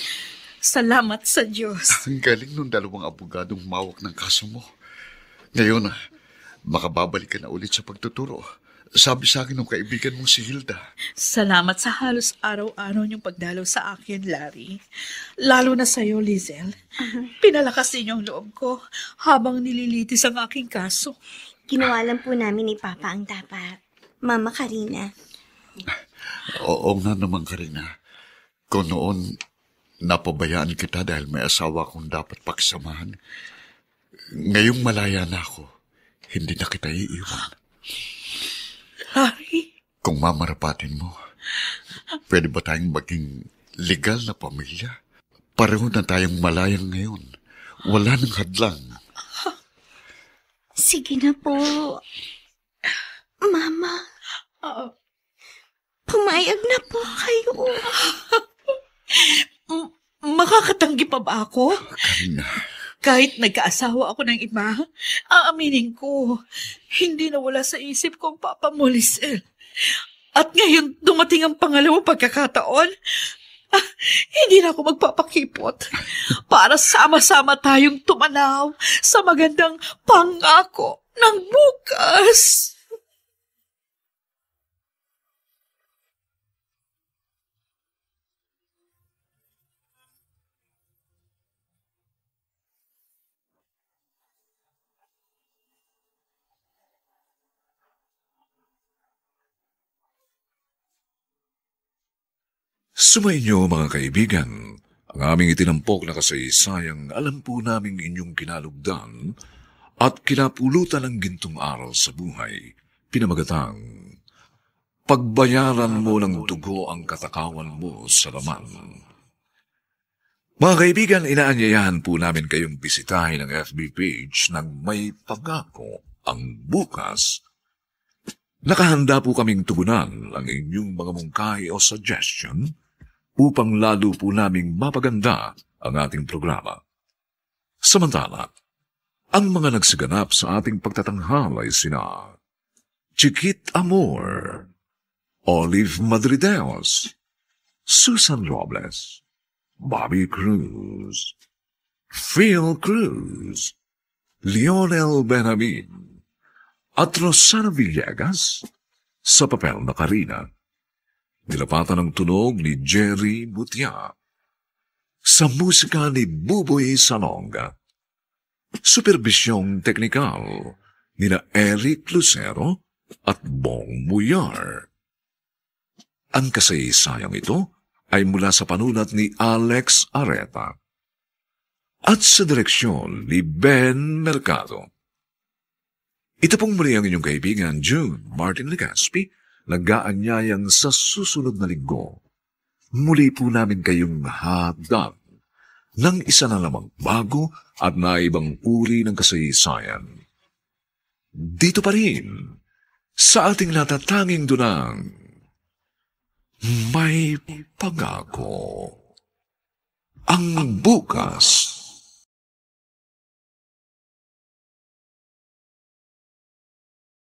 Salamat sa Diyos. Ang galing nung dalawang abogadong mawak ng kaso mo. Ngayon, makababalik ka na ulit sa pagtuturo. Sabi sa akin ng kaibigan mong si Hilda. Salamat sa halos araw-araw niyong pagdalaw sa akin, Larry. Lalo na sa'yo, Lizel. Pinalakas din yung loob ko habang nililitis ang aking kaso. Ginawa lang po namin ni Papa ang dapat. Mama Karina. Oo nga naman, Karina. Kung noon, napabayaan kita dahil may asawa kong dapat pagsamahan. Ngayong malaya na ako, hindi na kita iiwan. Larry? Kung mamarapatin mo, pwede ba tayong maging legal na pamilya? Pareho na tayong malayang ngayon. Wala nang hadlang. Sige na po. Mama. Pumayag na po kayo. Makakatanggi pa ba ako? Karina. Kahit nagkaasawa ako ng iba, aaminin ko, hindi nawala sa isip ko ang Papa mo, Lizel. At ngayon dumating ang pangalawang pagkakataon, hindi na ako magpapakipot para sama-sama tayong tumanaw sa magandang pangako ng bukas. Sumainyo mga kaibigan, ang aming itinampok na kasaysayang alam po naming inyong kinalugdan at kinapulutan ng gintong aral sa buhay, pinamagatang, pagbayaran mo ng dugo ang katakawan mo sa laman. Mga kaibigan, inaanyayahan po namin kayong bisitahin ang FB page ng May Pangako ang Bukas. Nakahanda po kaming tugunan ang inyong mga mungkahi o suggestion upang lalo po naming mapaganda ang ating programa. Samantala, ang mga nagsiganap sa ating pagtatanghal ay sina Chiquit Amor, Olive Madrideos, Susan Robles, Bobby Cruz, Phil Cruz, Lionel Benjamin, at Rosana Villegas sa papel na Karina. Nilapatan ng tunog ni Jerry Butia. Sa musika ni Buboy Salonga. Supervisyong teknikal nina Eric Lucero at Bong Muyar. Ang kasaysayang ito ay mula sa panulat ni Alex Areta at sa direksyon ni Ben Mercado. Ito pong muli ang inyong kaibigan June Martin Legaspi, nag-aanyayang sa susunod na linggo. Muli po namin kayong hatag ng isa na lamang bago at naibang uri ng kasaysayan. Dito pa rin, sa ating natatanging dunang, May Pangako ang Bukas.